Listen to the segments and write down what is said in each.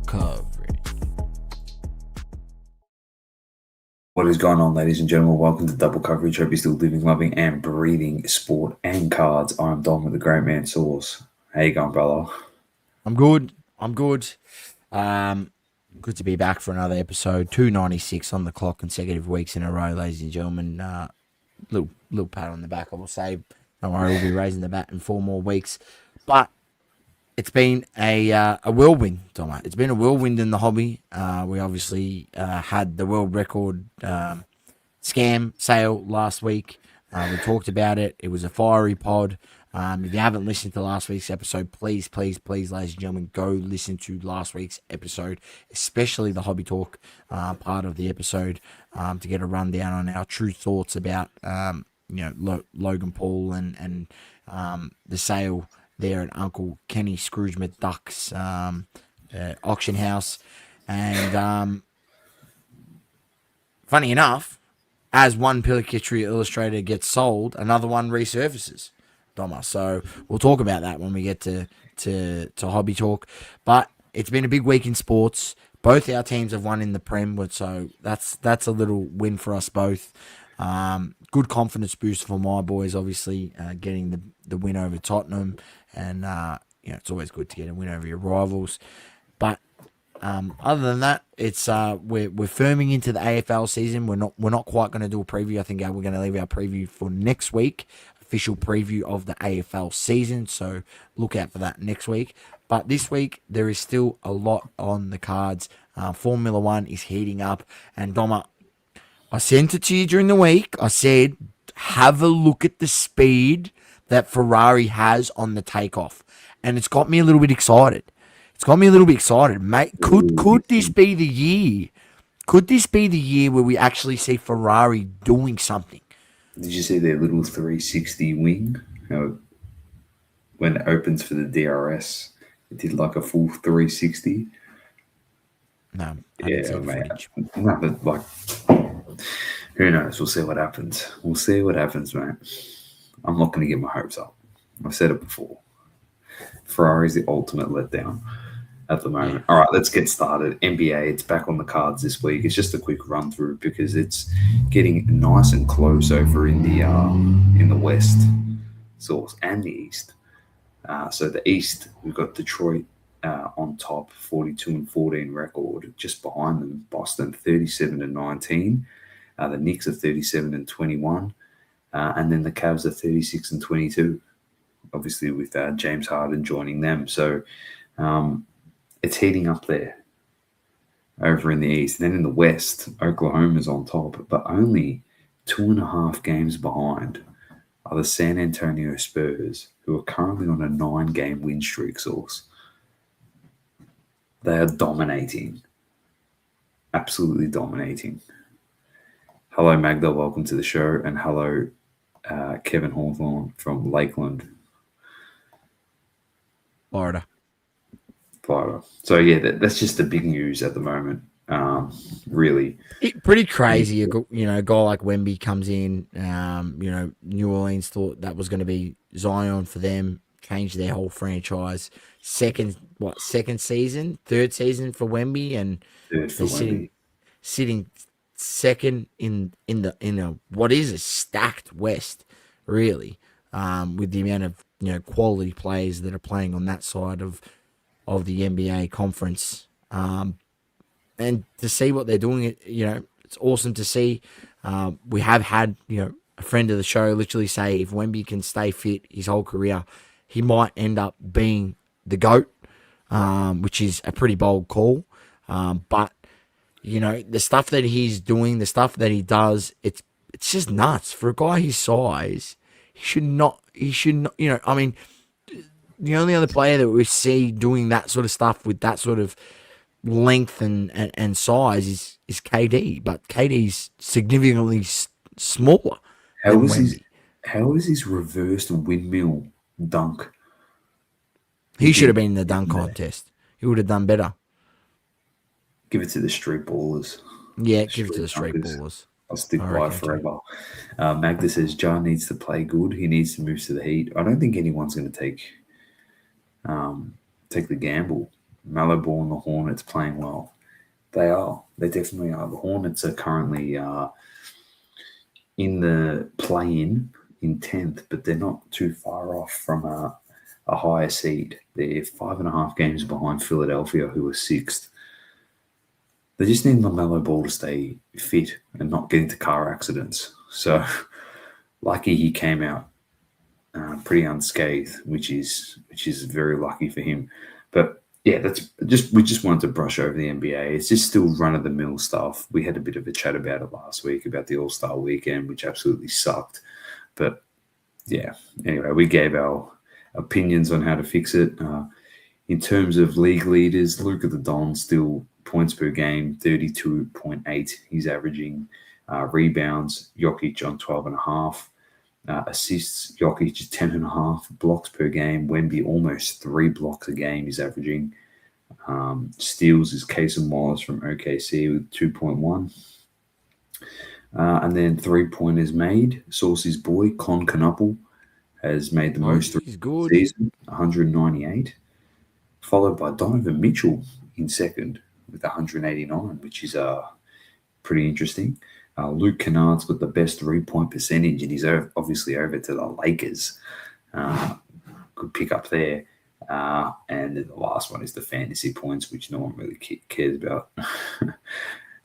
coverage. What is going on, ladies and gentlemen? Welcome to Double Coverage. Hope you're still living, loving, and breathing sport and cards. I'm Dom with the Great Man Source. How you going, brother? I'm good. Good to be back for another episode. 296 on the clock, consecutive weeks in a row, ladies and gentlemen. Little pat on the back, I will say. Don't worry, we'll be raising the bat in 4 more weeks. But it's been a whirlwind, Tom. It's been a whirlwind in the hobby. We obviously had the world record scam sale last week. We talked about it. It was a fiery pod. If you haven't listened to last week's episode, please, ladies and gentlemen, go listen to last week's episode, especially the hobby talk part of the episode, to get a rundown on our true thoughts about Logan Paul and the sale there at Uncle Kenny Scrooge McDuck's auction house. And funny enough, as one Pikachu Illustrator gets sold, another one resurfaces, Doma. So we'll talk about that when we get to hobby talk. But it's been a big week in sports. Both our teams have won in the Prem, so that's a little win for us both. Good confidence boost for my boys, obviously, getting the win over Tottenham. And it's always good to get a win over your rivals. But other than that, it's we're firming into the AFL season. We're not quite going to do a preview. I think we're going to leave our preview for next week, official preview of the AFL season. So look out for that next week. But this week there is still a lot on the cards. Formula One is heating up, and Doma, I sent it to you during the week. I said, have a look at the speed that Ferrari has on the takeoff, and it's got me a little bit excited. Mate. Could this be the year? Could this be the year where we actually see Ferrari doing something? Did you see their little 360 wing? When it opens for the DRS, it did like a full 360. No, yeah, mate. No, but like, who knows? We'll see what happens. Mate. I'm not going to get my hopes up. I've said it before. Ferrari's the ultimate letdown at the moment. All right, let's get started. NBA, it's back on the cards this week. It's just a quick run through because it's getting nice and close over in the West source and the East. So the East, we've got Detroit on top, 42-14 record. Just behind them, Boston 37-19. The Knicks are 37-21. And then the Cavs are 36-22, obviously with James Harden joining them. So it's heating up there over in the East. And then in the West, Oklahoma's on top, but only 2.5 games behind are the San Antonio Spurs, who are currently on a 9-game win streak source. They are dominating, absolutely dominating. Hello, Magda. Welcome to the show. And hello, Kevin Hawthorne from Lakeland, Florida. So, yeah, that's just the big news at the moment, really. Pretty crazy, a guy like Wemby comes in. New Orleans thought that was going to be Zion for them, changed their whole franchise. Third season for Wemby, and they're sitting second in what is a stacked West, really, with the amount of quality players that are playing on that side of the NBA conference, and to see what they're doing, it's awesome to see. We have had a friend of the show literally say if Wemby can stay fit his whole career, he might end up being the GOAT, which is a pretty bold call, but the stuff that he's doing, the stuff that he does, it's just nuts for a guy his size. He should not. I mean, the only other player that we see doing that sort of stuff with that sort of length and size is KD, but KD's significantly smaller. How is his reversed windmill dunk? He should have been in the dunk contest. He would have done better. Give it to the street ballers. Yeah, give it to the street ballers. I'll stick by it forever. Magda says Jar needs to play good. He needs to move to the Heat. I don't think anyone's going to take the gamble Mallow Ball and the Hornets playing well. They are. They definitely are. The Hornets are currently in the play-in 10th, but they're not too far off from a higher seed. They're 5.5 games behind Philadelphia, who are 6th. They just need LaMelo Ball to stay fit and not get into car accidents. So lucky he came out pretty unscathed, which is very lucky for him. But yeah, we just wanted to brush over the NBA. It's just still run-of-the-mill stuff. We had a bit of a chat about it last week about the All-Star Weekend, which absolutely sucked. But yeah, anyway, we gave our opinions on how to fix it. In terms of league leaders, Luka the Don still points per game, 32.8. He's averaging rebounds, Jokic on 12.5. Assists, Jokic is 10.5. Blocks per game, Wemby almost 3 blocks a game he's averaging. Steals is Casey Wallace from OKC with 2.1. And then 3-pointers made. Saucy's boy, Con Knuckle, has made the most He's good. season, 198. Followed by Donovan Mitchell in second with 189, which is pretty interesting. Luke Kennard's got the best 3-point percentage, and he's obviously over to the Lakers. Good pick up there. And then the last one is the fantasy points, which no one really cares about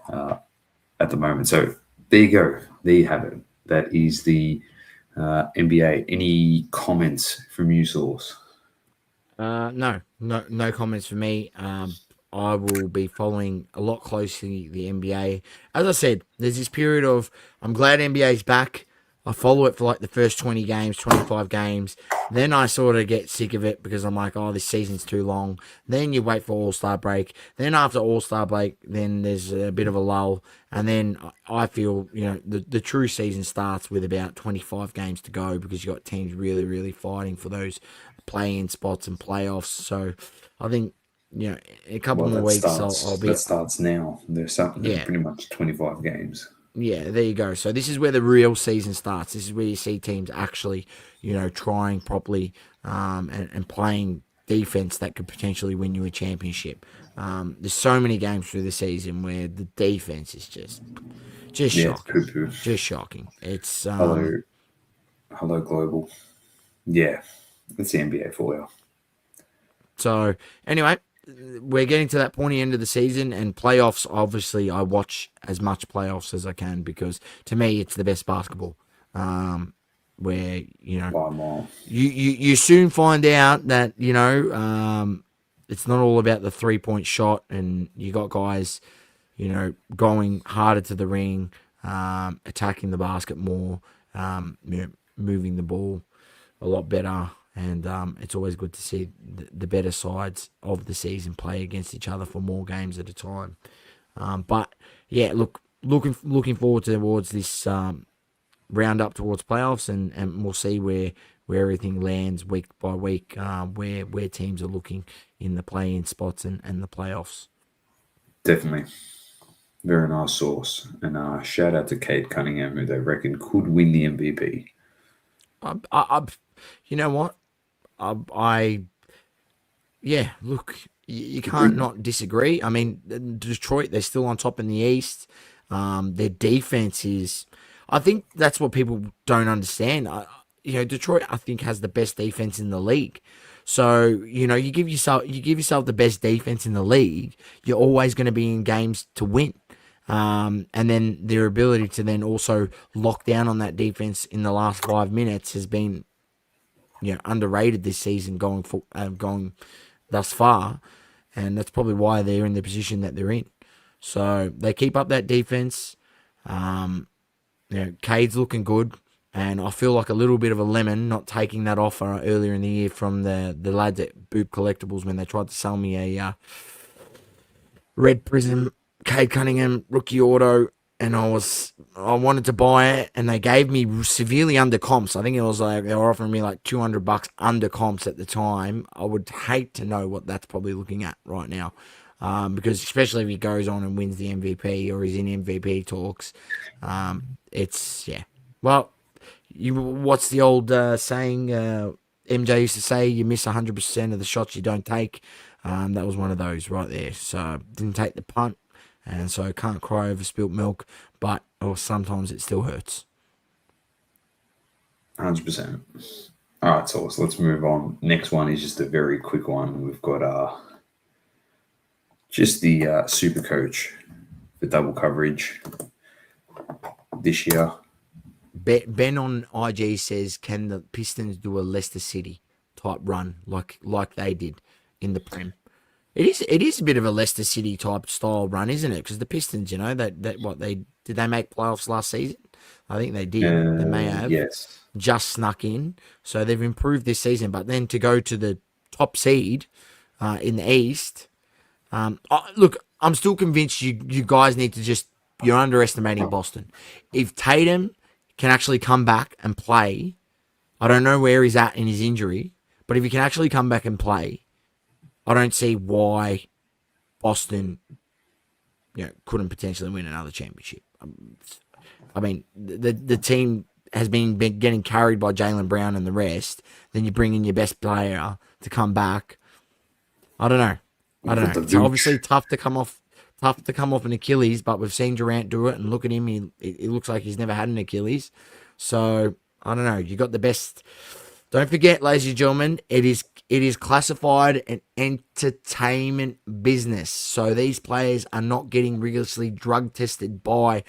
at the moment. So there you go. There you have it. That is the NBA. Any comments from you, Source? No comments for me. I will be following a lot closely the NBA. As I said, there's this period of I'm glad NBA's back. I follow it for like the first 20 games, 25 games. Then I sort of get sick of it because I'm like, oh, this season's too long. Then you wait for All-Star break. Then after All-Star break, then there's a bit of a lull. And then I feel, the true season starts with about 25 games to go because you've got teams really, really fighting for those play-in spots and playoffs. So I think, in a couple more weeks, I'll be... That starts now. There's pretty much 25 games. Yeah, there you go. So this is where the real season starts. This is where you see teams actually, trying properly and playing defense that could potentially win you a championship. There's so many games through the season where the defense is just shocking. Just shocking. It's hello global. Yeah, it's the NBA for you. So anyway, we're getting to that pointy end of the season, and playoffs, obviously, I watch as much playoffs as I can because, to me, it's the best basketball. Where, you soon find out that, it's not all about the 3-point shot, and you got guys, going harder to the ring, attacking the basket more, moving the ball a lot better. And it's always good to see the better sides of the season play against each other for more games at a time. But yeah, looking forward towards this round up towards playoffs, and we'll see where everything lands week by week, where teams are looking in the play-in spots and the playoffs. Definitely. Very nice Source. And shout out to Cade Cunningham, who they reckon could win the MVP. You know what? You can't not disagree. I mean, Detroit, they're still on top in the East. Their defense is, I think that's what people don't understand. Detroit, I think, has the best defense in the league. So, you give yourself the best defense in the league, you're always going to be in games to win. And then their ability to then also lock down on that defense in the last 5 minutes has been, underrated this season going thus far, and that's probably why they're in the position that they're in. So they keep up that defense. Cade's looking good, and I feel like a little bit of a lemon not taking that offer earlier in the year from the lads at Boop Collectibles when they tried to sell me a Red Prism Cade Cunningham rookie auto, and I wanted to buy it, and they gave me severely under comps. I think it was like they were offering me like $200 under comps at the time. I would hate to know what that's probably looking at right now, because especially if he goes on and wins the MVP or he's in MVP talks, Well, what's the old saying? MJ used to say, "You miss 100% of the shots you don't take." That was one of those right there. So didn't take the punt, and so can't cry over spilt milk, but or sometimes it still hurts. 100%. All right, so let's move on. Next one is just a very quick one. We've got just the super coach for double coverage this year. Ben on IG says, can the Pistons do a Leicester City type run like they did in the Prem? It is a bit of a Leicester City type style run, isn't it? Because the Pistons, you know, did they make playoffs last season? I think they did. They may have. Yes. Just snuck in. So they've improved this season. But then to go to the top seed in the East, look, I'm still convinced you guys need to you're underestimating Boston. If Tatum can actually come back and play, I don't know where he's at in his injury, but if he can actually come back and play, I don't see why Boston, couldn't potentially win another championship. I mean, the team has been getting carried by Jaylen Brown and the rest. Then you bring in your best player to come back. I don't know. It's obviously tough to come off an Achilles, but we've seen Durant do it, and look at him. It looks like he's never had an Achilles. So I don't know. You got the best. Don't forget, ladies and gentlemen, it is classified an entertainment business. So these players are not getting rigorously drug tested by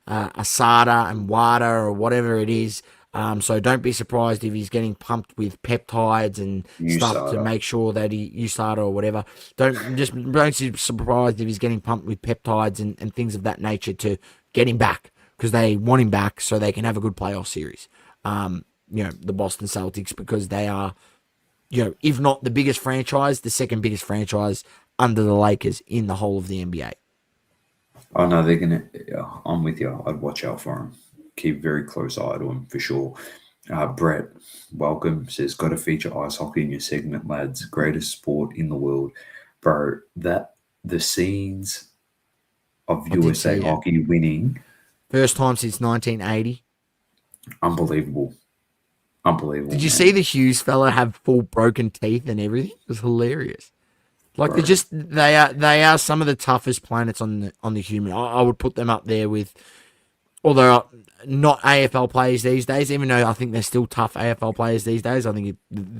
Asada and WADA or whatever it is. So don't be surprised if he's getting pumped with peptides and stuff to make sure that USADA or whatever. Don't be surprised if he's getting pumped with peptides and things of that nature to get him back, because they want him back so they can have a good playoff series. The Boston Celtics, because they are, if not the biggest franchise, the second biggest franchise under the Lakers in the whole of the NBA. Oh no, they're gonna. I'm with you. I'd watch out for them. Keep very close eye to them for sure. Brett, welcome. Says, got to feature ice hockey in your segment, lads. Greatest sport in the world, bro. That the scenes of USA hockey winning, first time since 1980. Unbelievable. Did you see the Hughes fella have full broken teeth and everything? It was hilarious. Like, bro, they are some of the toughest planets on the human. I would put them up there with, although not AFL players these days, even though I think they're still tough AFL players these days. I think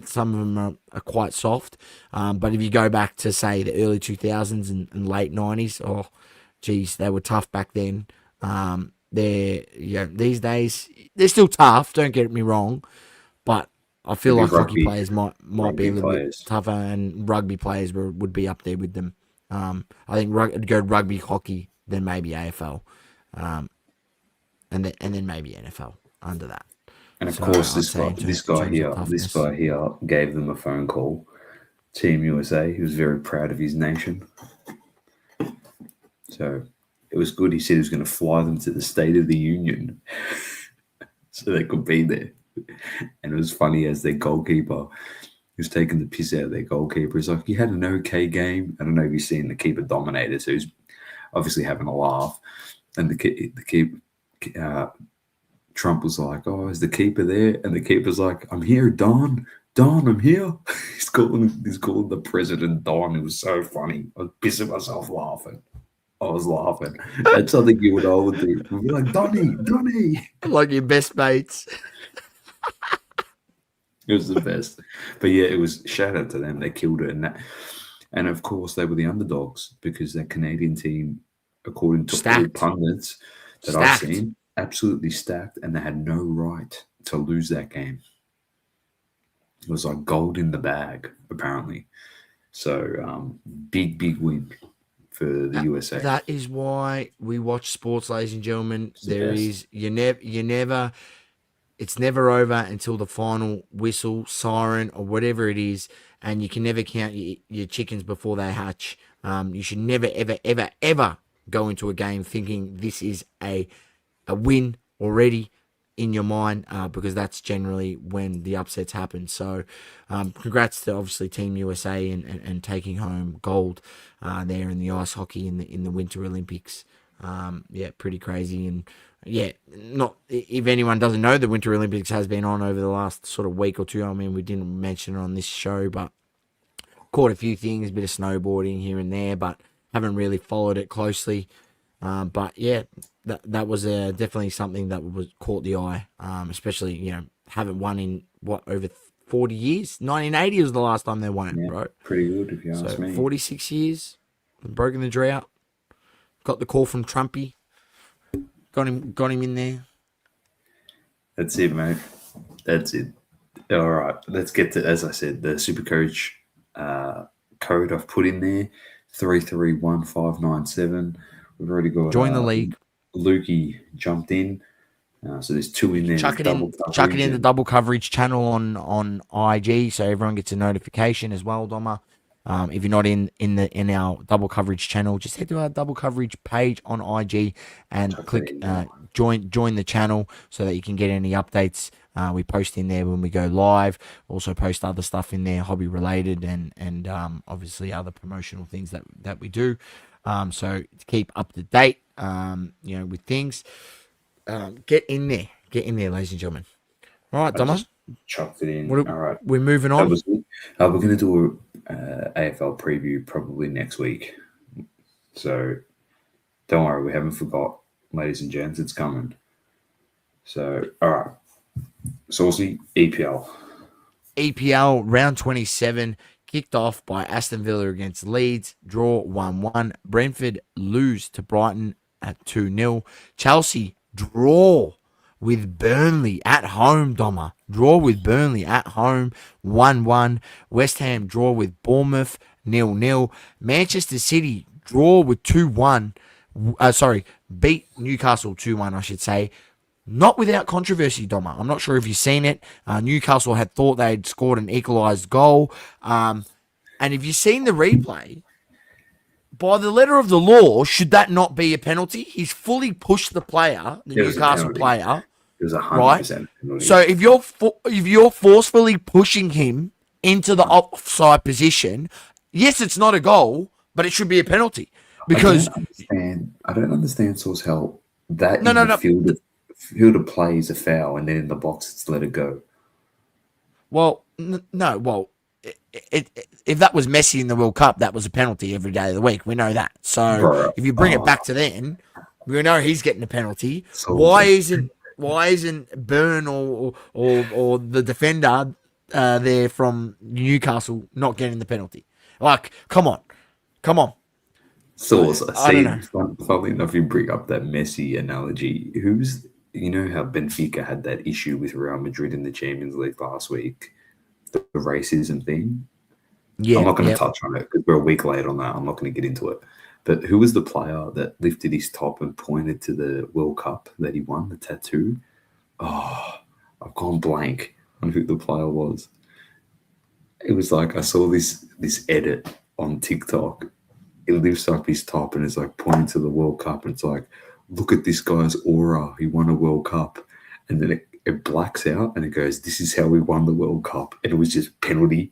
some of them are quite soft. But if you go back to, say, the early 2000s and late 90s, oh, geez, they were tough back then. These days, they're still tough, don't get me wrong, but I feel like hockey players might be a little bit tougher, and rugby players would be up there with them. I think it'd go rugby, hockey, then maybe AFL, and then maybe NFL under that. And of course, this guy here gave them a phone call. Team USA. He was very proud of his nation. So it was good. He said he was going to fly them to the State of the Union so they could be there. And it was funny as their goalkeeper, he was taking the piss out of their goalkeeper. He's like, he had an okay game. I don't know if you've seen the keeper dominator, so he's obviously having a laugh. And the keeper, Trump was like, oh, is the keeper there? And the keeper's like, I'm here, Don, I'm here. He's calling the president Don. It was so funny. I was pissing myself laughing. I was laughing. That's something you would all do. We'd be like, Donny. Like your best mates. It was the best. But yeah, it was shout out to them. They killed it. And of course, they were the underdogs because that Canadian team, according to all pundits that I've seen, absolutely stacked, and they had no right to lose that game. It was like gold in the bag, apparently. So big win for the USA. That is why we watch sports, ladies and gentlemen. It's never over until the final whistle, siren, or whatever it is, and you can never count your chickens before they hatch. You should never, ever go into a game thinking this is a win already in your mind, because that's generally when the upsets happen. So congrats to obviously Team USA and taking home gold there in the ice hockey in the Winter Olympics. Pretty crazy. And not if anyone doesn't know, the Winter Olympics has been on over the last sort of week or two. I mean, we didn't mention it on this show, but caught a few things, a bit of snowboarding here and there, but haven't really followed it closely. But yeah, that was definitely something that was caught the eye, especially, haven't won in over 40 years. 1980 was the last time they won it, bro. Pretty good if you ask me. 46 years, broken the drought. Got the call from Trumpy. Got him in there. That's it, mate. That's it. All right, let's get to, as I said, the Supercoach code I've put in there, 331597. We've already got join the league. Lukey jumped in, so there's 2 in there. Chuck it in the double coverage channel on IG, so everyone gets a notification as well, Doma. If you're not in our double coverage channel, just head to our double coverage page on IG and click join the channel so that you can get any updates. We post in there when we go live. Also post other stuff in there, hobby related and obviously other promotional things that we do. So to keep up to date, with things, get in there, ladies and gentlemen. All right, Doma. Chucked it in. All right, we're moving on. We're going to do a AFL preview probably next week. So don't worry, we haven't forgot, ladies and gents. It's coming. So all right, Saucy, EPL round 27 kicked off by Aston Villa against Leeds, draw 1-1. Brentford lose to Brighton at 2-0. Chelsea draw with Burnley at home, Doma. Draw with Burnley at home, 1-1. West Ham draw with Bournemouth, 0-0. Manchester City draw with 2-1. Beat Newcastle 2-1, I should say. Not without controversy, Doma. I'm not sure if you've seen it. Newcastle had thought they'd scored an equalised goal. And if you've seen the replay, by the letter of the law, should that not be a penalty? He's fully pushed the player, the Newcastle player. It was 100% right? penalty. So if you're forcefully pushing him into the offside position, yes, it's not a goal, but it should be a penalty. Because I don't understand Source how that the field of play is a foul, and then in the box it's let it go. Well, no. Well, if that was Messi in the World Cup, that was a penalty every day of the week. We know that. So if you bring it back to then, we know he's getting a penalty. So why isn't Byrne or the defender there from Newcastle not getting the penalty? Like, come on. So funnily enough, you bring up that Messi analogy. You know how Benfica had that issue with Real Madrid in the Champions League last week, the racism thing? Yeah, I'm not going to touch on it because we're a week late on that. I'm not going to get into it. But who was the player that lifted his top and pointed to the World Cup that he won, the tattoo? Oh, I've gone blank on who the player was. It was like I saw this edit on TikTok. It lifts up his top and it's like pointing to the World Cup. And it's like, look at this guy's aura. He won a World Cup. And then it blacks out and it goes, this is how we won the World Cup. And it was just penalty,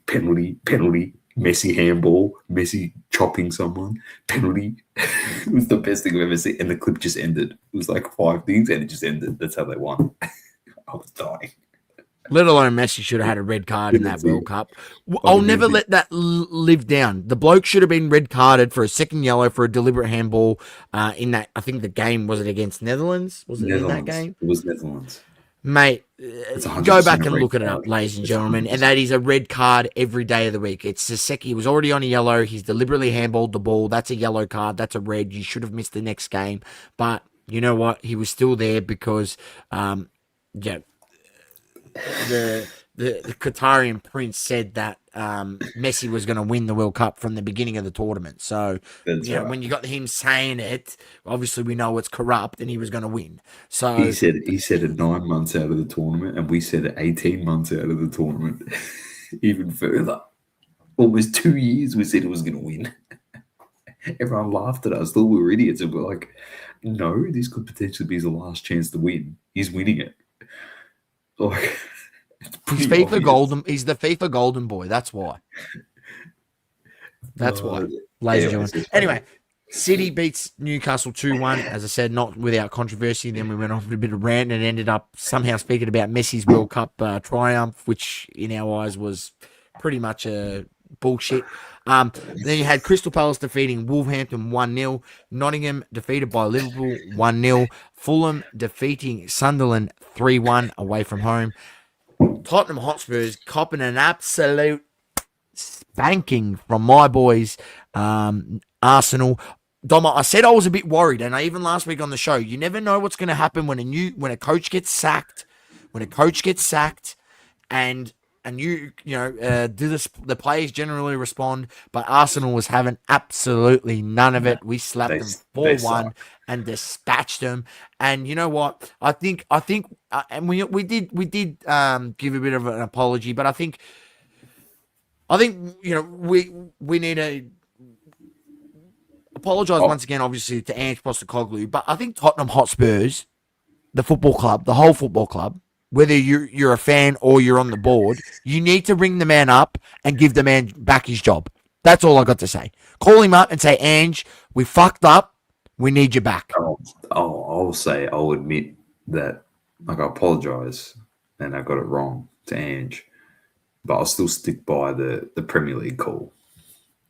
Messi handball, Messi chopping someone, penalty. It was the best thing I've ever seen. And the clip just ended. It was like 5 things and it just ended. That's how they won. I was dying. Let alone Messi should have had a red card in that World Cup. I'll never let that live down. The bloke should have been red carded for a second yellow for a deliberate handball in that. I think the game, was it against Netherlands? Was it in that game? It was Netherlands. Mate, go back and look it up, ladies and gentlemen. And that is a red card every day of the week. It's Saseki. He was already on a yellow. He's deliberately handballed the ball. That's a yellow card. That's a red. You should have missed the next game. But you know what? He was still there because, the Qatarian prince said that Messi was going to win the World Cup from the beginning of the tournament. So when you got him saying it, obviously we know it's corrupt and he was going to win. So he said it 9 months out of the tournament, and we said it 18 months out of the tournament. Even further, almost 2 years we said it was going to win. Everyone laughed at us, thought we were idiots, and we're like, no, this could potentially be his last chance to win. He's winning it. Like, he's FIFA golden. He's the FIFA golden boy. That's why. Why, ladies and gentlemen. Anyway, City beats Newcastle 2-1. As I said, not without controversy. Then we went off with a bit of rant and ended up somehow speaking about Messi's World Cup triumph, which in our eyes was pretty much a bullshit. Then you had Crystal Palace defeating Wolverhampton 1-0. Nottingham defeated by Liverpool 1-0. Fulham defeating Sunderland 3-1 away from home. Tottenham Hotspurs copping an absolute spanking from my boys, Arsenal. Doma, I said I was a bit worried, and I even last week on the show, you never know what's going to happen when a coach gets sacked. When a coach gets sacked, and the players generally respond, but Arsenal was having absolutely none of it. We slapped them 4-1 and dispatched them. And you know what? I think, and we did give a bit of an apology, but I think we need to apologise once again, obviously, to Ange Postecoglou, but I think Tottenham Hotspurs, the football club, the whole football club, whether you're a fan or you're on the board, you need to ring the man up and give the man back his job. That's all I got to say. Call him up and say, Ange, we fucked up. We need you back. I'll admit that, I apologise and I got it wrong to Ange, but I'll still stick by the Premier League call.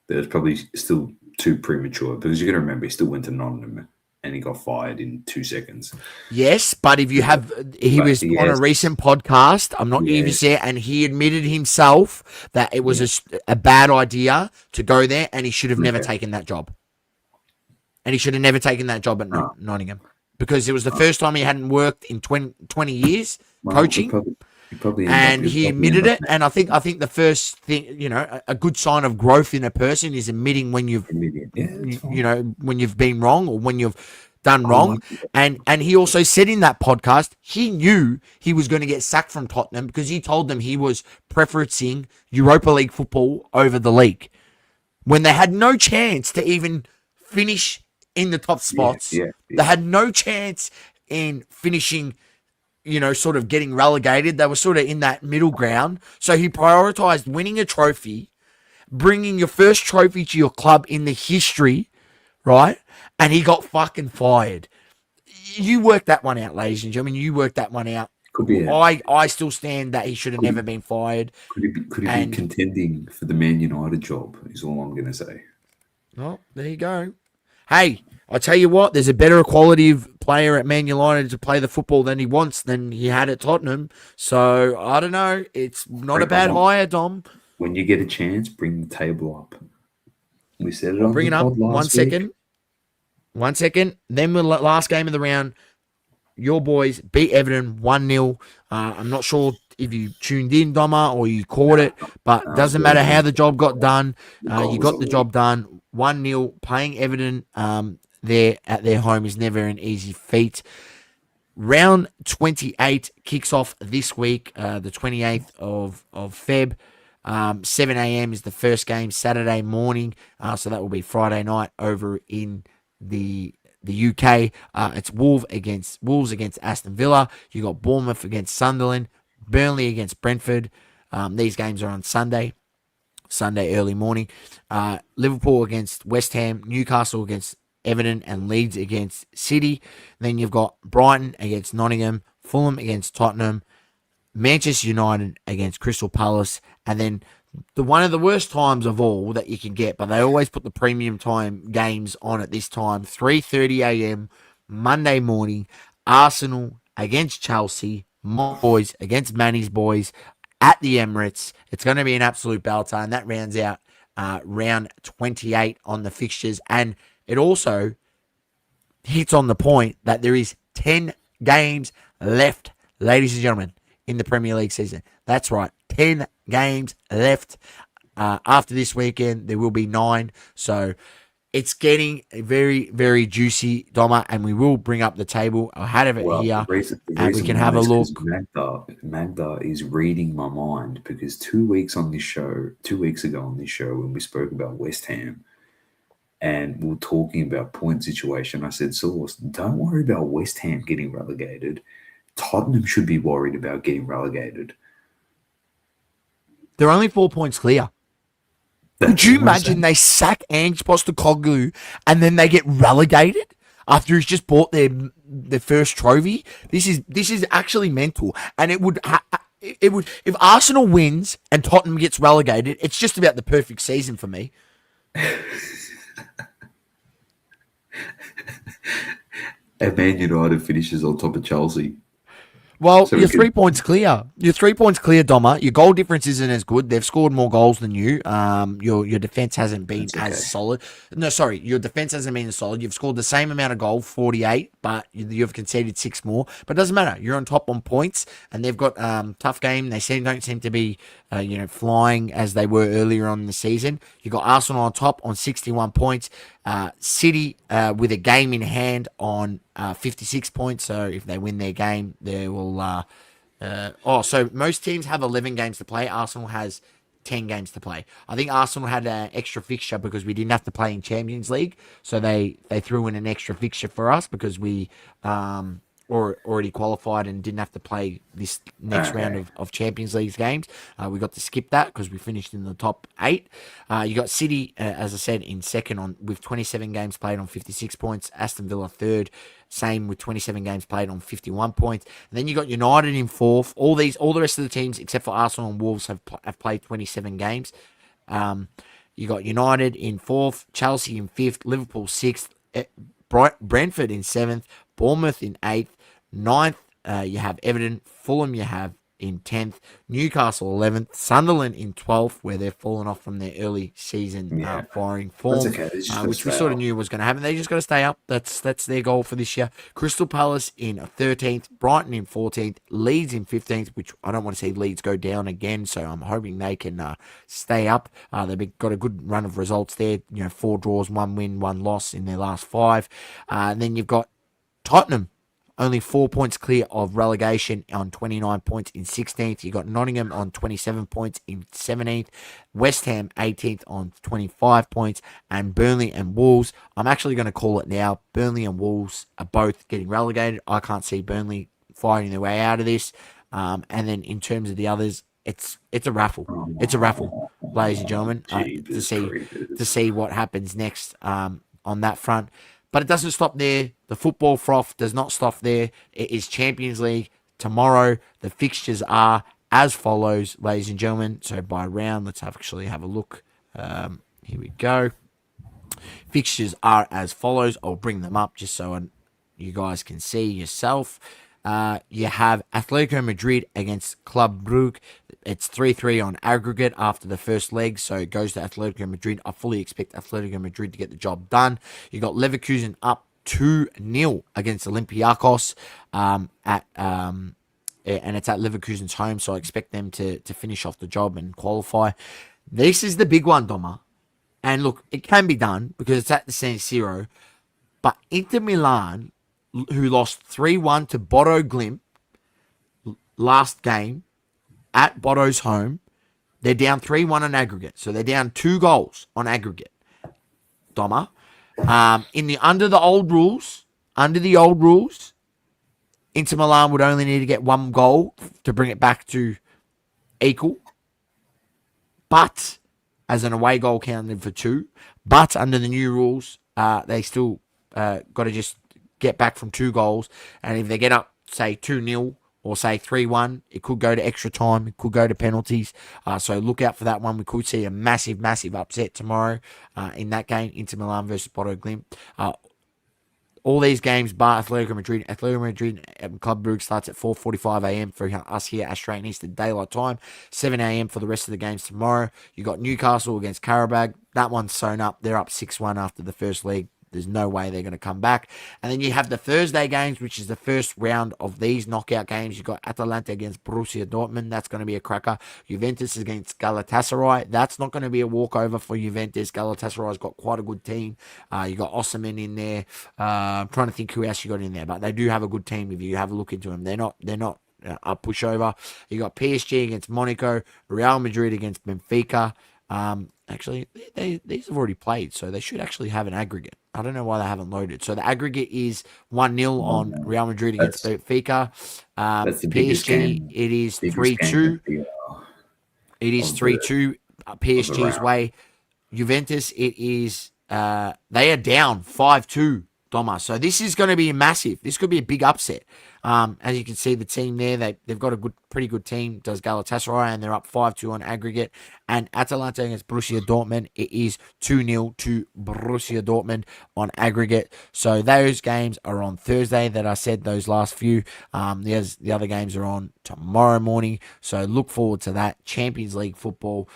That was probably still too premature, because you're going to remember he still went to Nottingham and he got fired in 2 seconds. Yes, but if you have, he was on a recent podcast, I'm not even there, and he admitted himself that it was a bad idea to go there, and he should have never taken that job. And he should have never taken that job at Nottingham, because it was the first time he hadn't worked in 20 years coaching. He admitted it, and I think the first thing, a good sign of growth in a person is admitting when you've when you've been wrong or when you've done wrong. And he also said in that podcast he knew he was going to get sacked from Tottenham, because he told them he was preferencing Europa League football over the league when they had no chance to even finish in the top spots. They had no chance in finishing, sort of getting relegated. They were sort of in that middle ground. So he prioritized winning a trophy, bringing your first trophy to your club in the history, right? And he got fucking fired. You worked that one out, ladies and gentlemen. You worked that one out. Could be. I still stand that he should have never been fired. Could he be contending for the Man United job, is all I'm going to say. Well, there you go. Hey, I tell you what, there's a better quality of player at Man United to play the football than he had at Tottenham. So, I don't know. It's not a bad hire, Dom. When you get a chance, bring the table up. We said it on bring the it up. pod last week. 1 second. Then the last game of the round, your boys beat Everton 1-0. I'm not sure if you tuned in, Doma, or you caught it, but doesn't matter how the job got done. You got the job done. 1-0, playing Everton there at their home is never an easy feat. Round 28 kicks off this week, the 28th of Feb. 7 a.m. is the first game, Saturday morning. So that will be Friday night over in the UK. It's Wolves against Aston Villa. You got Bournemouth against Sunderland, Burnley against Brentford. These games are on Sunday early morning. Liverpool against West Ham, Newcastle against Everton, and Leeds against City. Then you've got Brighton against Nottingham, Fulham against Tottenham, Manchester United against Crystal Palace, and then one of the worst times of all that you can get, but they always put the premium time games on at this time, 3:30 a.m. Monday morning, Arsenal against Chelsea, my boys against Manny's boys at the Emirates. It's going to be an absolute belter, and that rounds out round 28 on the fixtures. And it also hits on the point that there is 10 games left, ladies and gentlemen, in the Premier League season. That's right, 10 games left. After this weekend, there will be 9. So it's getting very, very juicy, Doma, and we will bring up the table. I had it here, and we can have a look. Magda is reading my mind, because 2 weeks ago on this show, when we spoke about West Ham, and we were talking about point situation, I said, Sauce, don't worry about West Ham getting relegated. Tottenham should be worried about getting relegated. They're only 4 points clear. Could you imagine they sack Ange Postecoglou and then they get relegated after he's just bought their first trophy? This is actually mental, and it would it would, if Arsenal wins and Tottenham gets relegated, it's just about the perfect season for me. And Man United finishes on top of Chelsea. Well, so you're 3 points clear. You're 3 points clear, Doma. Your goal difference isn't as good. They've scored more goals than you. Your defense hasn't been as solid. No, sorry, your defense hasn't been as solid. You've scored the same amount of goal, 48, but you've conceded 6 more. But it doesn't matter. You're on top on points, and they've got tough game. They don't seem to be flying as they were earlier on in the season. You got Arsenal on top on 61 points. City with a game in hand on 56 points. So if they win their game, they will. So most teams have 11 games to play. Arsenal has 10 games to play. I think Arsenal had an extra fixture because we didn't have to play in Champions League, so they threw in an extra fixture for us because we already qualified and didn't have to play this next round of Champions League games. We got to skip that because we finished in the top 8. You got City, as I said, in second with 27 games played on 56 points. Aston Villa third, same with 27 games played on 51 points. And then you got United in fourth. All the rest of the teams except for Arsenal and Wolves have played 27 games. You got United in fourth, Chelsea in fifth, Liverpool sixth, Brentford in seventh, Bournemouth in eighth. 9th, you have Everton. Fulham you have in 10th. Newcastle 11th. Sunderland in 12th, where they've fallen off from their early season firing form, which we sort of knew was going to happen. They just got to stay up. That's their goal for this year. Crystal Palace in 13th. Brighton in 14th. Leeds in 15th, which I don't want to see Leeds go down again, so I'm hoping they can stay up. They've got a good run of results there. 4 draws, 1 win, 1 loss in their last 5. And then you've got Tottenham, only 4 points clear of relegation on 29 points in 16th. You got Nottingham on 27 points in 17th. West Ham 18th on 25 points. And Burnley and Wolves, I'm actually going to call it now. Burnley and Wolves are both getting relegated. I can't see Burnley fighting their way out of this. And then in terms of the others, it's a raffle. It's a raffle, ladies and gentlemen, to see what happens next on that front. But it doesn't stop there. The football froth does not stop there. It is Champions League tomorrow. The fixtures are as follows, ladies and gentlemen. So by round, let's actually have a look. Here we go. Fixtures are as follows. I'll bring them up just so you guys can see yourself. You have Atletico Madrid against Club Brugge. It's 3-3 on aggregate after the first leg, so it goes to Atletico Madrid. I fully expect Atletico Madrid to get the job done. You got Leverkusen up 2-0 against Olympiacos and it's at Leverkusen's home, so I expect them to finish off the job and qualify. This is the big one, Doma. And look, it can be done because it's at the San Siro, but Inter Milan, who lost 3-1 to Bodo Glimt last game at Bodo's home, they're down 3-1 on aggregate. So they're down 2 goals on aggregate. Doma. Under the old rules, Inter Milan would only need to get 1 goal to bring it back to equal. But as an away goal counted for 2. But under the new rules, they still got to just get back from 2 goals. And if they get up, say, 2-0 or say 3-1, it could go to extra time. It could go to penalties. So look out for that one. We could see a massive, massive upset tomorrow in that game, Inter Milan versus Bodo Glimt. All these games, bar Atletico Madrid. Atletico Madrid Club Brugge starts at 4:45 a.m. for us here, Australian Eastern Daylight Time. 7 a.m. for the rest of the games tomorrow. You got Newcastle against Karabag. That one's sewn up. They're up 6-1 after the first leg. There's no way they're going to come back. And then you have the Thursday games, which is the first round of these knockout games. You've got Atalanta against Borussia Dortmund. That's going to be a cracker. Juventus against Galatasaray. That's not going to be a walkover for Juventus. Galatasaray's got quite a good team. You got Osimhen in there. I'm trying to think who else you got in there, but they do have a good team if you have a look into them. They're not a pushover. You got PSG against Monaco. Real Madrid against Benfica. Actually, these have already played, so they should actually have an aggregate. I don't know why they haven't loaded. So the aggregate is 1-0 on Real Madrid against Benfica. That's the PSG, it is 3-2. It is 3-2 PSG's way. Juventus, it is they are down 5-2 Doma. So this is going to be massive. This could be a big upset. As you can see, the team there, they've got a pretty good team. Does Galatasaray, and they're up 5-2 on aggregate. And Atalanta against Borussia Dortmund, it is 2-0 to Borussia Dortmund on aggregate. So those games are on Thursday that I said, those last few. The other games are on tomorrow morning. So look forward to that. Champions League football.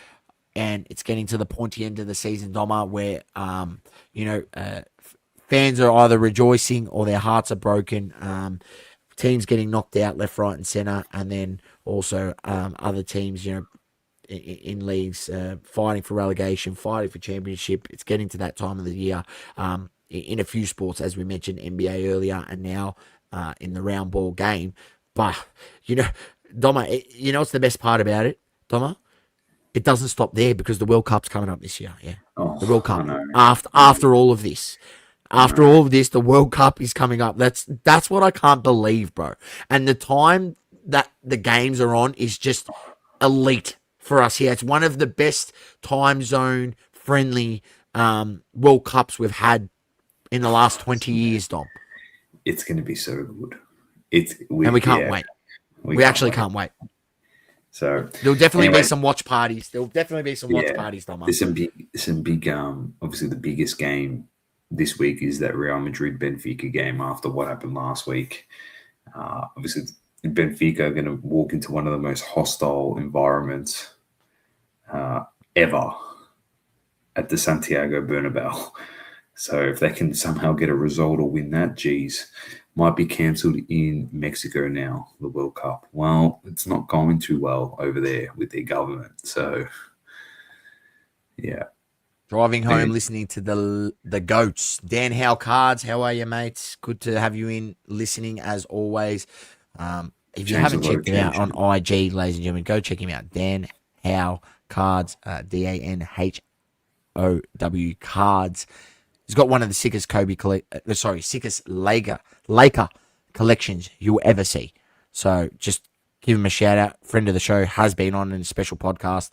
And it's getting to the pointy end of the season, Doma, where, fans are either rejoicing or their hearts are broken. Teams getting knocked out left, right, and centre, and then also other teams, in leagues fighting for relegation, fighting for championship. It's getting to that time of the year. In a few sports, as we mentioned, NBA earlier, and now in the round ball game. But Doma, what's the best part about it, Doma? It doesn't stop there because the World Cup's coming up this year. Yeah, the World Cup. After all of this. After all of this, the World Cup is coming up. That's what I can't believe, bro. And the time that the games are on is just elite for us here. It's one of the best time zone friendly World Cups we've had in the last 20 years, Dom. It's going to be so good. We can't wait. We actually can't wait. So there'll definitely be some watch parties. There'll definitely be some watch parties, Dom. There's some big. Obviously, the biggest game this week is that Real Madrid Benfica game after what happened last week. Obviously, Benfica are going to walk into one of the most hostile environments ever at the Santiago Bernabeu. So if they can somehow get a result or win that, might be cancelled in Mexico now, the World Cup. Well, it's not going too well over there with their government. So, yeah. Driving home, listening to the goats. Dan Howe Cards, how are you, mates? Good to have you in listening as always. If you haven't checked him out on IG, ladies and gentlemen, go check him out. Dan Howe Cards, DANHOW Cards. He's got one of the sickest sickest Laker collections you'll ever see. So just give him a shout out. Friend of the show, has been on in a special podcast.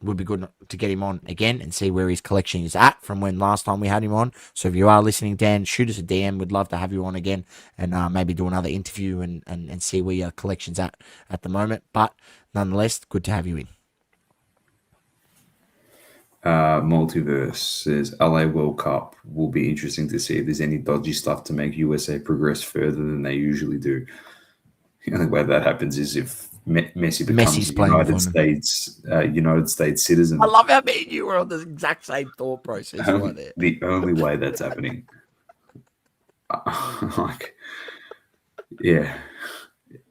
Would be good to get him on again and see where his collection is at from when last time we had him on. So if you are listening, Dan, shoot us a DM. We'd love to have you on again and maybe do another interview and see where your collection's at the moment. But nonetheless, good to have you in. Multiverse says LA World Cup will be interesting to see if there's any dodgy stuff to make USA progress further than they usually do. The only way that happens is if Messi becomes a United States citizen. I love how me and you were on the exact same thought process right there. The only way that's happening.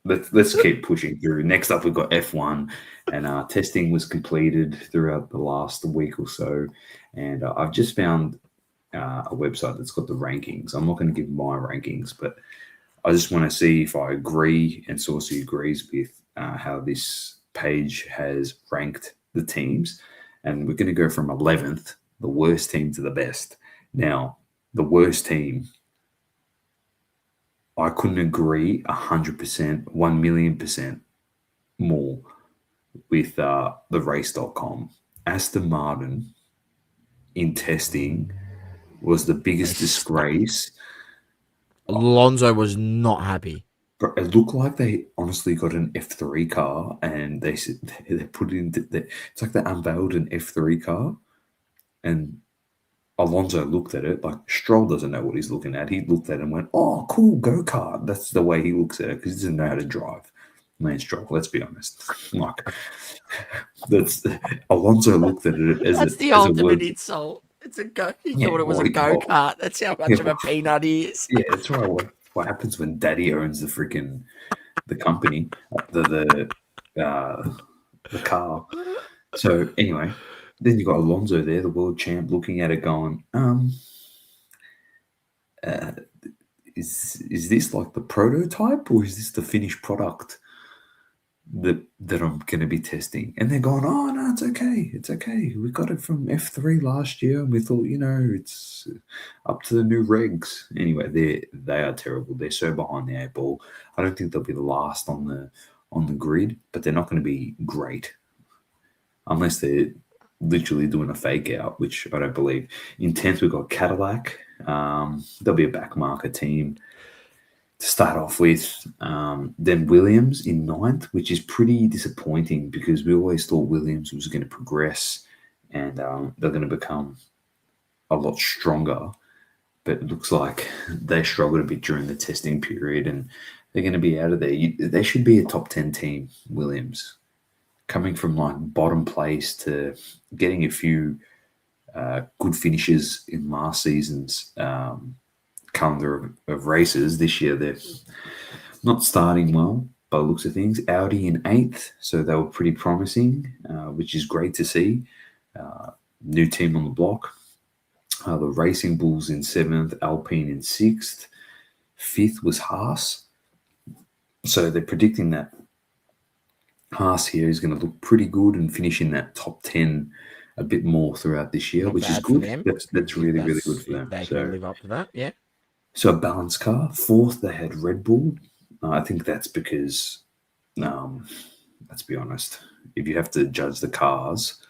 Let's keep pushing through. Next up, we've got F1, and testing was completed throughout the last week or so. And I've just found a website that's got the rankings. I'm not going to give my rankings, but I just want to see if I agree and Saucy agrees with how this page has ranked the teams. And we're going to go from 11th, the worst team, to the best. Now, the worst team, I couldn't agree 100%, 1,000,000% more with the race.com. Aston Martin in testing was the biggest disgrace. Alonso was not happy. But it looked like they honestly got an F3 car and they put it in. It's like they unveiled an F3 car and Alonso looked at it like Stroll doesn't know what he's looking at. He looked at it and went, "Oh, cool, go-kart." That's the way he looks at it because he doesn't know how to drive. Lance Stroll, let's be honest. Like, Alonso looked at it as that's the ultimate insult. It's a go. He thought it was a go-kart. That's how much of a peanut he is. Yeah, that's right. What happens when Daddy owns the company, the car? So anyway. Then you got Alonso there, the world champ, looking at it going, is this like the prototype or is this the finished product that I'm going to be testing? And they're going, "Oh, no, it's okay. It's okay. We got it from F3 last year and we thought, it's up to the new regs." Anyway, they are terrible. They're so behind the eight ball. I don't think they'll be the last on the grid, but they're not going to be great unless they're literally doing a fake out, which I don't believe. In 10th, we've got Cadillac. There'll be a backmarker team to start off with. Then Williams in ninth, which is pretty disappointing because we always thought Williams was going to progress and they're going to become a lot stronger. But it looks like they struggled a bit during the testing period and they're going to be out of there. They should be a top 10 team, Williams. Coming from like bottom place to getting a few good finishes in last season's calendar of races. This year, they're not starting well by the looks of things. Audi in 8th, so they were pretty promising, which is great to see. New team on the block. The Racing Bulls in 7th, Alpine in 6th. 5th was Haas. So they're predicting that Haas here is going to look pretty good and finish in that top 10 a bit more throughout this year, which is good. That's really good for them. They can live up to that, yeah. So a balanced car. 4th, they had Red Bull. I think that's because, let's be honest, if you have to judge the cars,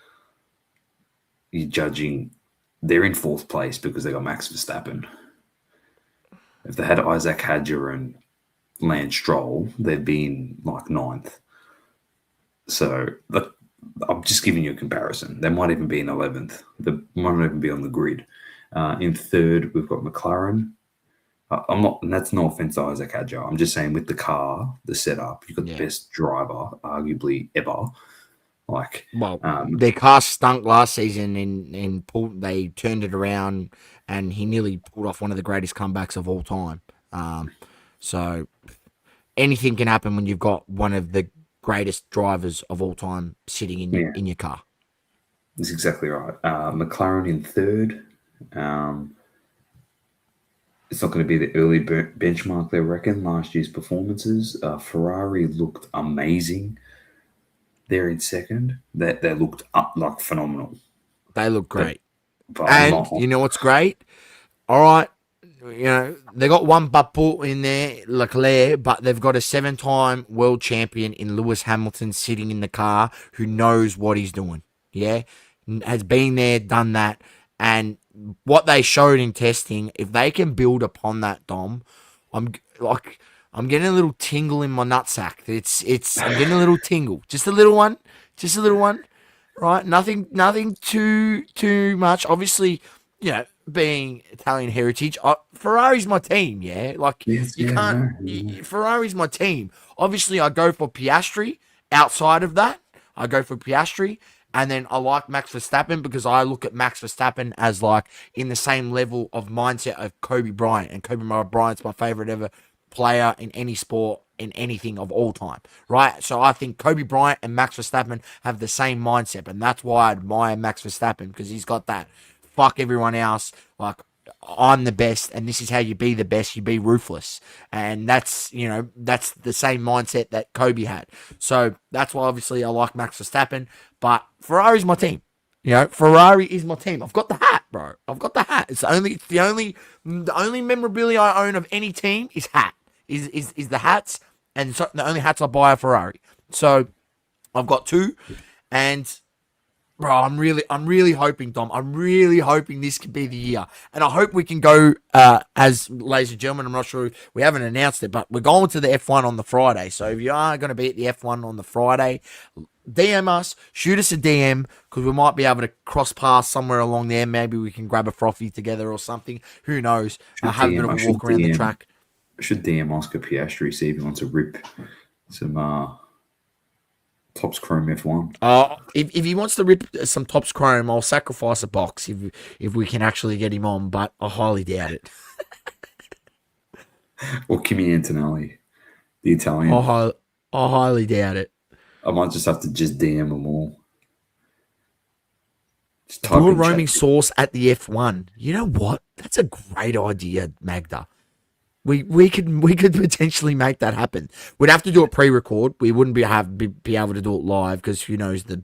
you're judging, they're in 4th place because they got Max Verstappen. If they had Isaac Hadjar and Lance Stroll, they'd be in like 9th. So I'm just giving you a comparison. They might even be in 11th. They might not even be on the grid. In 3rd, we've got McLaren. I'm not, and that's no offense to Isaac Hadjar. I'm just saying with the car, the setup, you've got the best driver, arguably ever. Like, their car stunk last season, and they turned it around, and he nearly pulled off one of the greatest comebacks of all time. So anything can happen when you've got one of the greatest drivers of all time sitting in your car. That's exactly right. McLaren in 3rd. It's not going to be the early benchmark, they reckon, last year's performances. Ferrari looked amazing. They're in 2nd. They looked like phenomenal. They look great. And you know what's great? All right, they got one Bapu in there, Leclerc, but they've got a 7-time world champion in Lewis Hamilton sitting in the car who knows what he's doing. Yeah, has been there, done that, and what they showed in testing, if they can build upon that, Dom, I'm getting a little tingle in my nutsack. I'm getting a little tingle, just a little one, right? Nothing too much. Obviously, being Italian heritage, Ferrari's my team. Yeah, like Ferrari's my team. Obviously, I go for Piastri. Outside of that, I go for Piastri. And then I like Max Verstappen because I look at Max Verstappen as like in the same level of mindset of Kobe Bryant. And Kobe Bryant's my favorite ever player in any sport, in anything of all time, right? So I think Kobe Bryant and Max Verstappen have the same mindset. And that's why I admire Max Verstappen, because he's got that fuck everyone else, like, I'm the best, and this is how you be the best. You be ruthless, and that's the same mindset that Kobe had. So that's why obviously I like Max Verstappen, but Ferrari's my team. Ferrari is my team. I've got the hat, bro. I've got the hat. The only memorabilia I own of any team is hat. Is the hats, and so the only hats I buy are Ferrari. So I've got 2, and bro, I'm really hoping, Dom. I'm really hoping this could be the year. And I hope we can go, as ladies and gentlemen, I'm not sure, we haven't announced it, but we're going to the F1 on the Friday. So if you are going to be at the F1 on the Friday, DM us, shoot us a DM, because we might be able to cross paths somewhere along there. Maybe we can grab a frothy together or something. Who knows? Have a bit of a walk around the track. I should DM Oscar Piastri, see if he wants to rip some Topps Chrome F1. If he wants to rip some Topps Chrome, I'll sacrifice a box if we can actually get him on, but I highly doubt it. Or Kimi Antonelli, the Italian. I highly doubt it. I might just have to DM them all. Do a roaming source at the F1. You know what? That's a great idea, Magda. We could potentially make that happen. We'd have to do it pre-record. We wouldn't be able to do it live because who knows the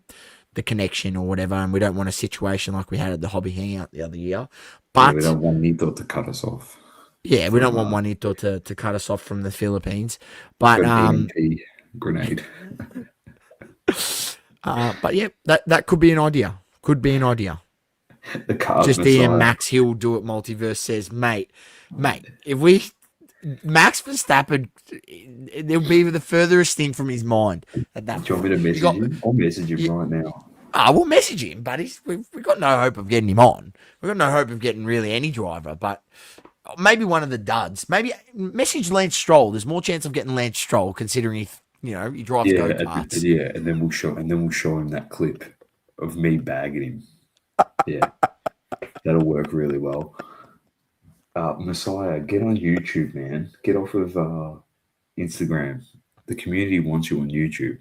connection or whatever, and we don't want a situation like we had at the Hobby Hangout the other year. But we don't want Nito to cut us off. Yeah, we don't want Juanito to cut us off from the Philippines. But grenade. But yeah, that could be an idea. Could be an idea. The card Just messiah. Ian Max Hill do it multiverse says, mate, if we Max Verstappen, it'll be the furthest thing from his mind at that Do you want me point. to message him? I'll message him right now. We'll message him, but we've got no hope of getting him on. We've got no hope of getting really any driver, but maybe one of the duds. Maybe message Lance Stroll. There's more chance of getting Lance Stroll considering he drives go-karts. Yeah, and then we'll show him that clip of me bagging him. Yeah, that'll work really well. Messiah, get on YouTube, man. Get off of Instagram. The community wants you on YouTube.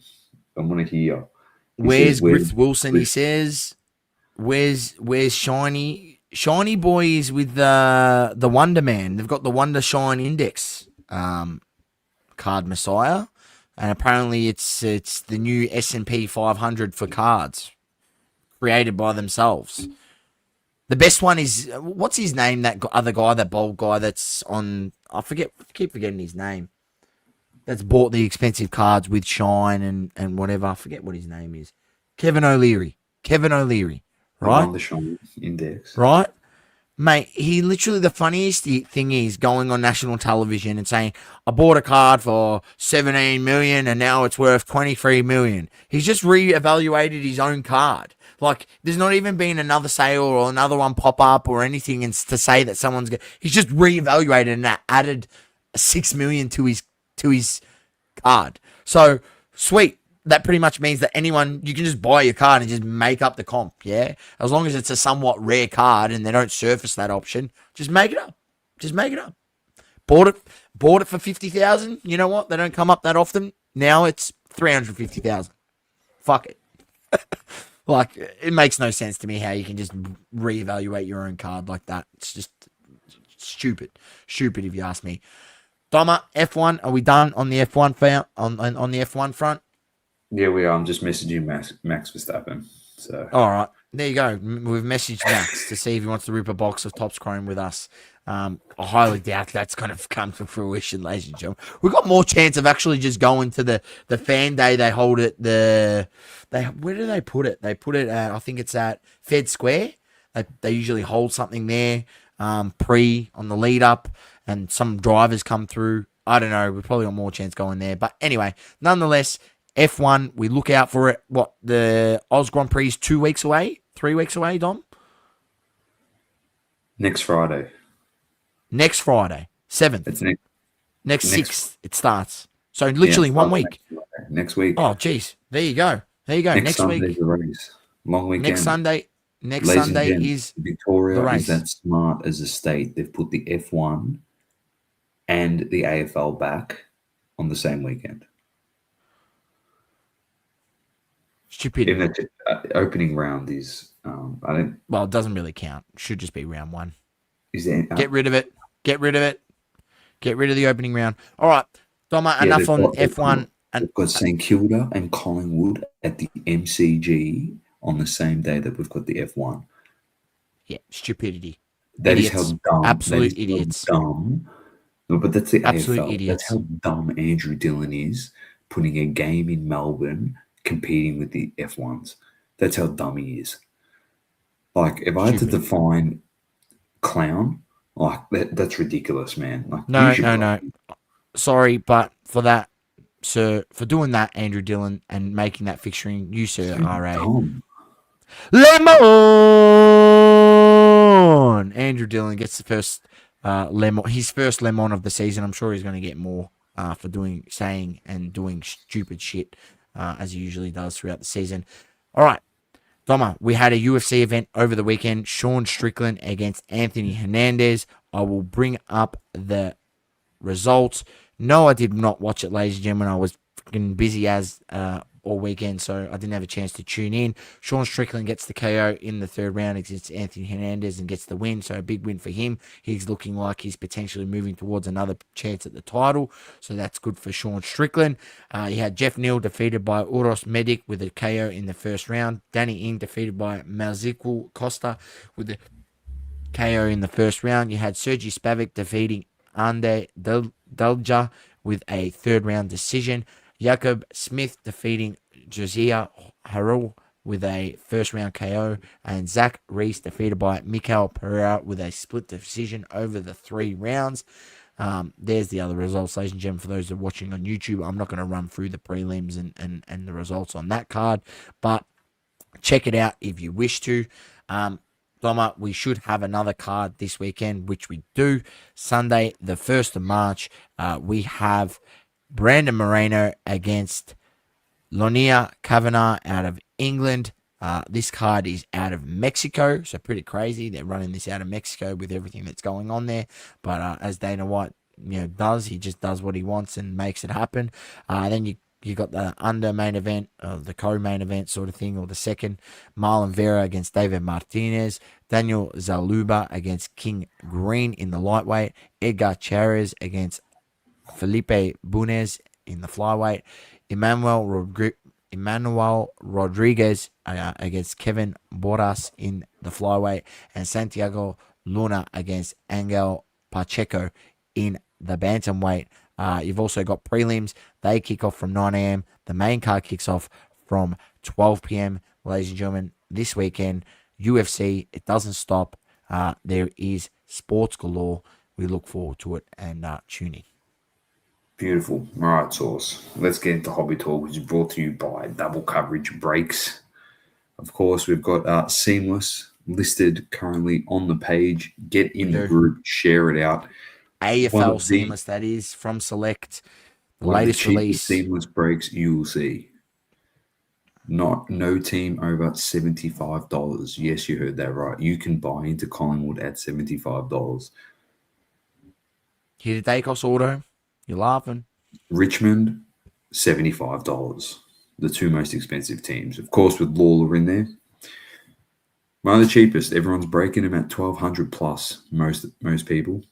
I want to hear. Where's Griff Wilson? He says, "Where's Shiny? Shiny Boy is with the Wonder Man. They've got the Wonder Shine Index card Messiah, and apparently it's the new S&P 500 for cards, created by themselves. The best one is what's his name? That other guy, that bold guy that's on. I keep forgetting his name. That's bought the expensive cards with Shine and whatever. I forget what his name is. Kevin O'Leary, right? On the Shine Index, right? Mate, he literally, the funniest thing is going on national television and saying, I bought a card for 17 million and now it's worth 23 million. He's just reevaluated his own card. Like, there's not even been another sale or another one pop up or anything to say that someone's good. He's just reevaluated and added 6 million to his card. So, sweet. That pretty much means that you can just buy your card and just make up the comp, yeah? As long as it's a somewhat rare card and they don't surface that option, just make it up. Bought it for 50,000. You know what? They don't come up that often. Now it's 350,000. Fuck it. Like, it makes no sense to me how you can just reevaluate your own card like that. It's just stupid. Stupid if you ask me. Doma, F1, are we done on the F1 on the F1 front? Yeah, we are. I'm just messaging Max Verstappen. So, all right, there you go. We've messaged Max to see if he wants to rip a box of Topps Chrome with us. I highly doubt that's going to come to fruition, ladies and gentlemen. We've got more chance of actually just going to the fan day they hold at where do they put it? They put it at, I think it's at Fed Square. They usually hold something there on the lead up, and some drivers come through. I don't know. We've probably got more chance going there. But anyway, nonetheless, F1, we look out for it. What, the Oz Grand Prix is 2 weeks away? 3 weeks away, Dom? Next Friday. 7th. It's next 6th it starts. So literally 1 week. Next week. Oh, geez. There you go. Next week. The race. Long weekend. Next Sunday is Victoria the race. Is that smart as a state. They've put the F1 and the AFL back on the same weekend. Stupid. Even the opening round is, Well, it doesn't really count. It should just be round 1. Is there? Get rid of it. Get rid of the opening round. All right, Doma, enough on F1. We've got St Kilda and Collingwood at the MCG on the same day that we've got the F1. Yeah, stupidity. That idiots. Is how dumb. Absolute idiots. Dumb. No, but that's the absolute AFL. Idiots. That's how dumb Andrew Dillon is, putting a game in Melbourne, competing with the F1s. That's how dumb he is. Like, if I had to define clown, like that's ridiculous, man. Like, no. Sorry, but for that, sir, for doing that, Andrew Dillon, and making that fixturing, you, sir, are a lemon. Andrew Dillon gets the first lemon, his first lemon of the season. I'm sure he's going to get more for saying and doing stupid shit as he usually does throughout the season. All right. Doma, we had a UFC event over the weekend. Sean Strickland against Anthony Hernandez. I will bring up the results. No, I did not watch it, ladies and gentlemen. I was fucking busy as all weekend, so I didn't have a chance to tune in. Sean Strickland gets the KO in the third round against Anthony Hernandez and gets the win, so a big win for him. He's looking like he's potentially moving towards another chance at the title, so that's good for Sean Strickland. He had Jeff Neal defeated by Uros Medic with a KO in the first round. Danny Ing defeated by Malziku Costa with a KO in the first round. You had Sergey Spavak defeating Ande Dalja with a third round decision. Jacob Smith defeating Josiah Harrell with a first round KO, and Zach Reese defeated by Mikael Pereira with a split decision over the 3 rounds. There's the other results, ladies and gentlemen, for those that are watching on YouTube. I'm not going to run through the prelims and the results on that card, but check it out if you wish to. Doma, we should have another card this weekend, which we do. Sunday, the 1st of March, we have Brandon Moreno against Lonia Kavanagh out of England. This card is out of Mexico, so pretty crazy. They're running this out of Mexico with everything that's going on there. But as Dana White, does, he just does what he wants and makes it happen. Then you got the under main event, the co-main event sort of thing, or the second. Marlon Vera against David Martinez. Daniel Zaluba against King Green in the lightweight. Edgar Chairez against Felipe Bunez in the flyweight. Emmanuel Rodriguez against Kevin Borras in the flyweight. And Santiago Luna against Angel Pacheco in the bantamweight. You've also got prelims. They kick off from 9 a.m. The main card kicks off from 12 p.m. Ladies and gentlemen, this weekend, UFC, it doesn't stop. There is sports galore. We look forward to it and tune in. Beautiful. All right, Source. Let's get into Hobby Talk, which is brought to you by Double Coverage Breaks. Of course, we've got Seamless listed currently on the page. Get in the group, share it out. AFL Seamless, that is, from Select. The latest release. Seamless breaks you will see. No team over $75. Yes, you heard that right. You can buy into Collingwood at $75. Here to Dacos Auto. You're laughing. Richmond, $75. The 2 most expensive teams. Of course, with Lawler in there. One of the cheapest. Everyone's breaking them at $1,200 plus. Most people.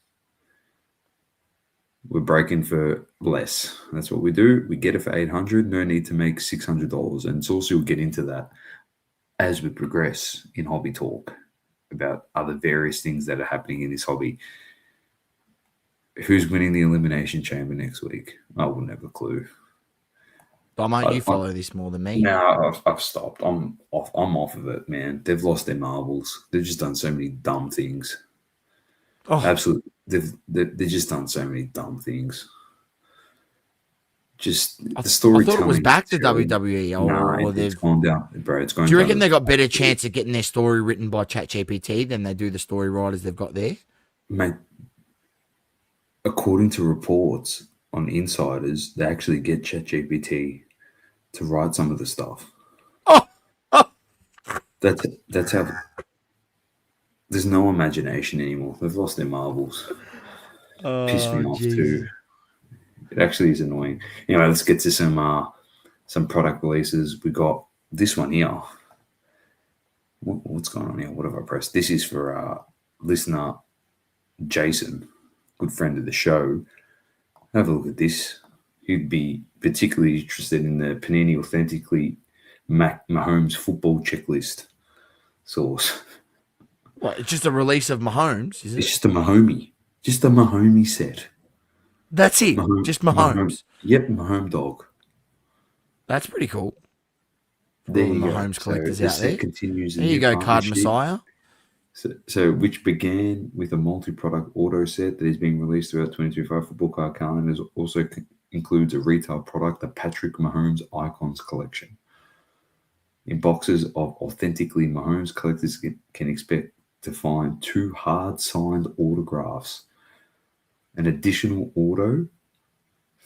We're breaking for less. That's what we do. We get it for $800. No need to make $600. And it's also, we'll get into that as we progress in Hobby Talk about other various things that are happening in this hobby. Who's winning the Elimination Chamber next week? I wouldn't have a clue. Damo, you follow this more than me. No, I've stopped. I'm off of it, man. They've lost their marbles. They've just done so many dumb things. Oh, absolutely. They've just done so many dumb things. Just the storytelling. I thought it was back to WWE. Or it's gone down, bro. It's going. Do you reckon they got better chance of getting their story written by ChatGPT than they do the story writers they've got there? Mate, according to reports on insiders, they actually get ChatGPT to write some of the stuff. That's how. There's no imagination anymore. They've lost their marbles. Pissed me off too. It actually is annoying. Anyway, let's get to some product releases. We got this one here. What's going on here? What have I pressed? This is for listener Jason, good friend of the show. Have a look at this. He'd be particularly interested in the Panini Authentically Mahomes football checklist source. What? It's just a release of Mahomes, is it? It's just a Mahomey. Just a Mahomey set. That's it. Just Mahomes. Yep, Mahomes dog. That's pretty cool. There all you the go. Mahomes collectors out there. Continues there you go, Card Messiah. So, which began with a multi-product auto set that is being released throughout 2025 football card calendars, also includes a retail product, the Patrick Mahomes Icons Collection. In boxes of Authentically Mahomes, collectors can expect to find 2 hard-signed autographs, an additional auto,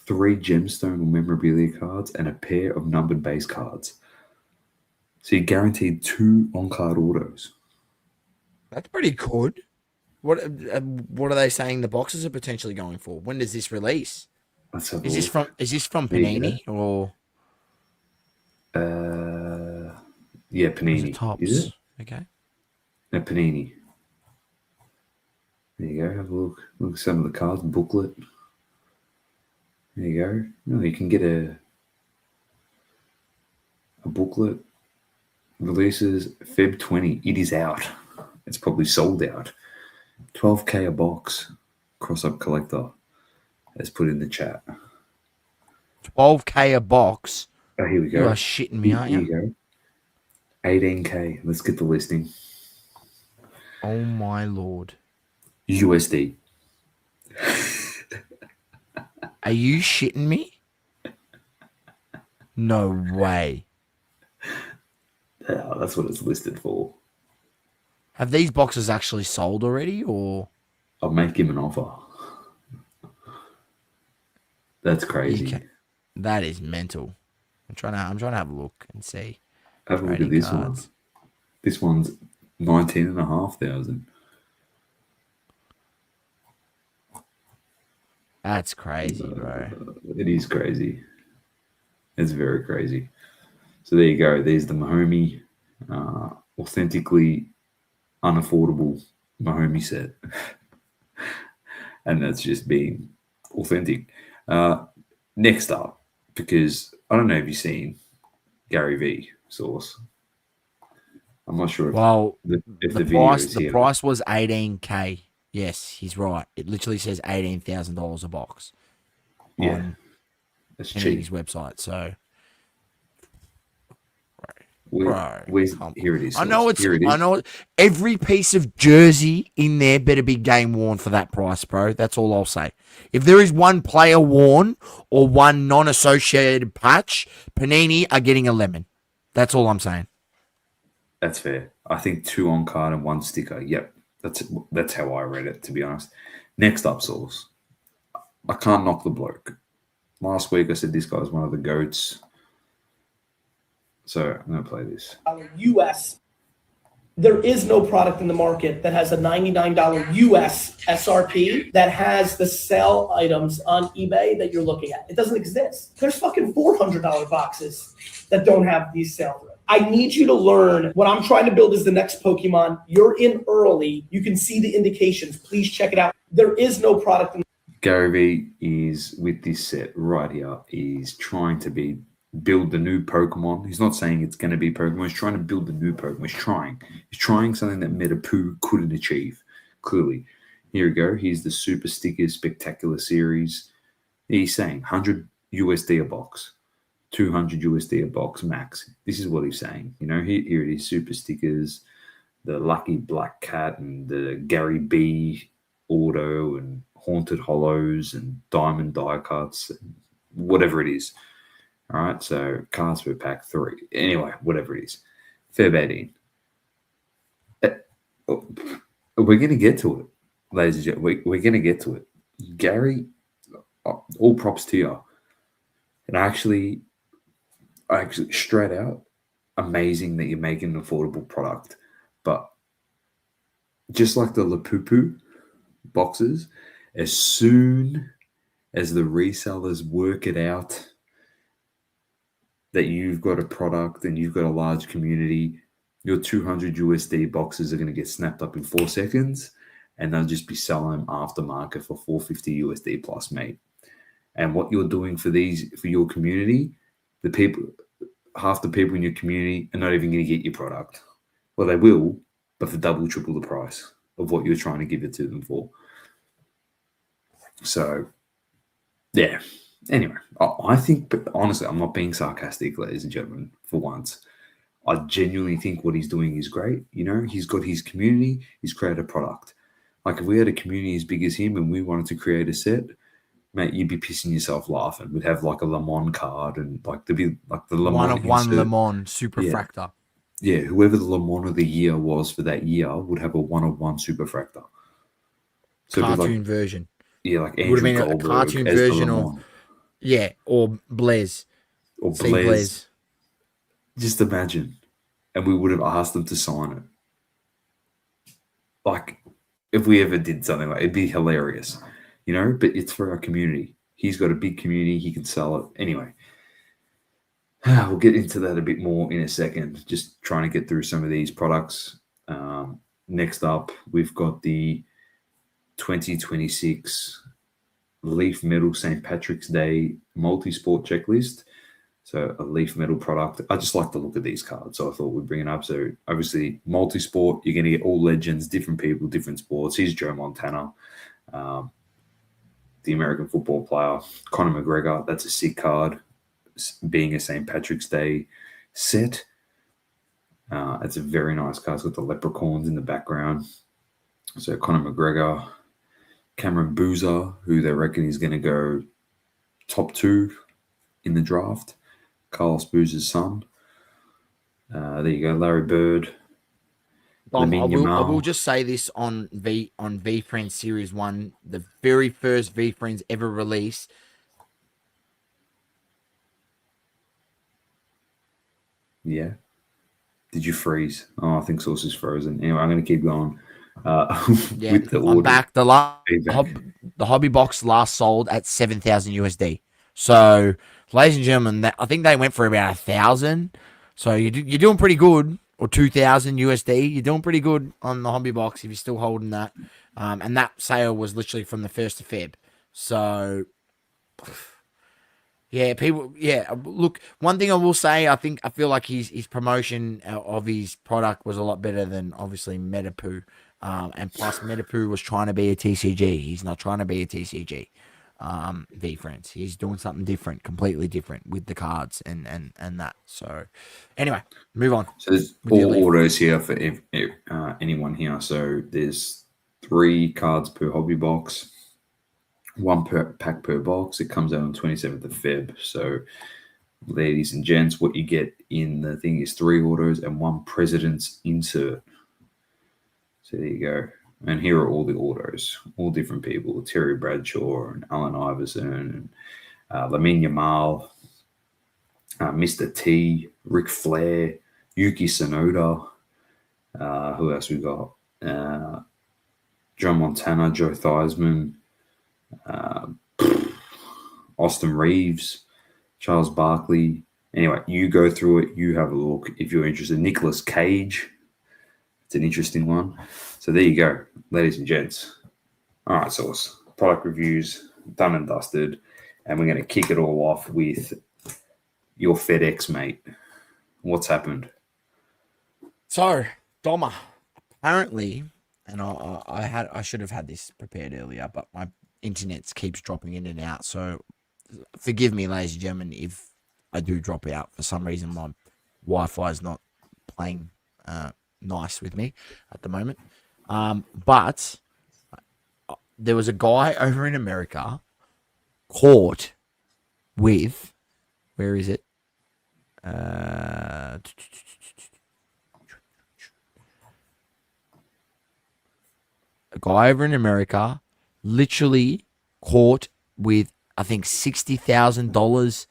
3 gemstone or memorabilia cards, and a pair of numbered base cards. So you're guaranteed 2 on-card autos. That's pretty good. What are they saying the boxes are potentially going for? When does this release? Is this from Panini or? Yeah, Panini. Tops? Is it? Okay. No, Panini. There you go. Have a look. Look at some of the cards. Booklet. There you go. No, you can get a booklet. Releases Feb 20. It is out. It's probably sold out. $12K a box. Cross-up collector has put in the chat. $12K a box. Oh, here we go. You are shitting me, aren't you? Here you go. 18K. Let's get the listing. Oh my lord. USD. Are you shitting me? No way. Yeah, that's what it's listed for. Have these boxes actually sold already, or I'll make him an offer. That's you crazy. can? That is mental. I'm trying to have a look and see. Have a look at Trading this cards. one. This one's 19,500. That's crazy, bro. It is crazy. It's very crazy. So there you go. There's the Mahomey, authentically unaffordable Mahomey set. And that's just being authentic. Next up, because I don't know if you've seen Gary V source. I'm not sure if, Well, if the the video price is the here. price was 18K. Yes, he's right. It literally says $18,000 a box Yeah, on that's Panini's cheap. website. So, Where, bro, where's come here on. it is. I know Source. it's. Here it I is. know every piece of jersey in there better be game worn for that price, bro. That's all I'll say. If there is one player worn or one non-associated patch, Panini are getting a lemon. That's all I'm saying. That's fair. I think 2 on card and 1 sticker. Yep, that's how I read it. To be honest. Next up, source. I can't knock the bloke. Last week I said this guy's one of the goats. So I'm gonna play this. US. There is no product in the market that has a $99 US SRP that has the sell items on eBay that you're looking at. It doesn't exist. There's fucking $400 boxes that don't have these sales. I need you to learn. What I'm trying to build is the next Pokemon. You're in early. You can see the indications. Please check it out. There is no product in Gary V is with this set right here. He's trying to build the new Pokemon. He's not saying it's going to be Pokemon. He's trying to build the new Pokemon. He's trying something that Metapoo couldn't achieve. Clearly, here we go. Here's the Super Stickers Spectacular Series. He's saying 100 USD a box, 200 USD a box max. This is what he's saying. You know, here it is. Super Stickers, the Lucky Black Cat, and the Gary B Auto, and Haunted Hollows, and Diamond Die Cuts, and whatever it is. All right, so cards per pack 3. Anyway, whatever it is. Feb 18. We're going to get to it, ladies and gentlemen. We're going to get to it. Gary, all props to you. And actually, straight out, amazing that you're making an affordable product. But just like the Lapupu boxes, as soon as the resellers work it out that you've got a product and you've got a large community, your 200 USD boxes are going to get snapped up in 4 seconds, and they'll just be selling them aftermarket for 450 USD plus, mate. And what you're doing for your community, half the people in your community are not even going to get your product. Well, they will, but for double, triple the price of what you're trying to give it to them for. So, yeah. Anyway, I think, but honestly, I'm not being sarcastic, ladies and gentlemen, for once. I genuinely think what he's doing is great. You know, he's got his community, he's created a product. Like, if we had a community as big as him and we wanted to create a set, mate, you'd be pissing yourself laughing. We'd have like a Le Mans card, and like there'd be like the Le Mans. One of one Le Mans Superfractor. Yeah, whoever the Le Mans of the year was for that year would have a 1-of-1 Superfractor. So Cartoon version. Yeah, like It would have Andrew been a Goldberg cartoon as the version Le of, Mans. or Blaise. Or See Blaise. Just imagine. And we would have asked them to sign it. Like, if we ever did something like it'd be hilarious, you know, but it's for our community. He's got a big community, he can sell it. Anyway, we'll get into that a bit more in a second, just trying to get through some of these products. Next up, we've got the 2026 Leaf Metal St. Patrick's Day multi-sport checklist. So a Leaf Metal product. I just like the look of these cards, so I thought we'd bring it up. So obviously, multi-sport, you're going to get all legends, different people, different sports. Here's Joe Montana, the American football player. Conor McGregor, that's a sick card, being a St. Patrick's Day set. It's a very nice card. It's got the leprechauns in the background. So Conor McGregor, Cameron Boozer, who they reckon is going to go top 2 in the draft. Carlos Boozer's son. There you go, Larry Bird. I will just say this on V Friends Series 1, the very first V Friends ever released. Yeah. Did you freeze? Oh, I think Source is frozen. Anyway, I'm going to keep going. Yeah, I'm back. The hobby box last sold at 7,000 USD. So, ladies and gentlemen, I think they went for about 1,000. So you're doing pretty good, or 2,000 USD. You're doing pretty good on the hobby box if you're still holding that. And that sale was literally from the 1st of Feb. So, yeah, people. Yeah, look. One thing I will say, I feel like his promotion of his product was a lot better than obviously Metapoo. And plus, Metapoo was trying to be a TCG. He's not trying to be a TCG. V Friends. He's doing something different, completely different with the cards and that. So, anyway, move on. So there's all orders here for anyone here. So there's 3 cards per hobby box, 1 per pack per box. It comes out on 27th of Feb. So, ladies and gents, what you get in the thing is 3 orders and 1 president's insert. So there you go. And here are all the autos, all different people: Terry Bradshaw and Allen Iverson, and Lamine Yamal, Mr. T, Ric Flair, Yuki Tsunoda. Who else we got? John Montana, Joe Theismann, Austin Reeves, Charles Barkley. Anyway, you go through it. You have a look if you're interested. Nicolas Cage. It's an interesting one. So there you go, ladies and gents. All right, Source. Product reviews, done and dusted. And we're going to kick it all off with your FedEx, mate. What's happened? So, Doma, apparently, and I should have had this prepared earlier, but my internet keeps dropping in and out. So forgive me, ladies and gentlemen, if I do drop out. For some reason, my Wi-Fi is not playing nice with me at the moment. But there was a guy over in America caught with, where is it? A guy over in America literally caught with, I think, $60,000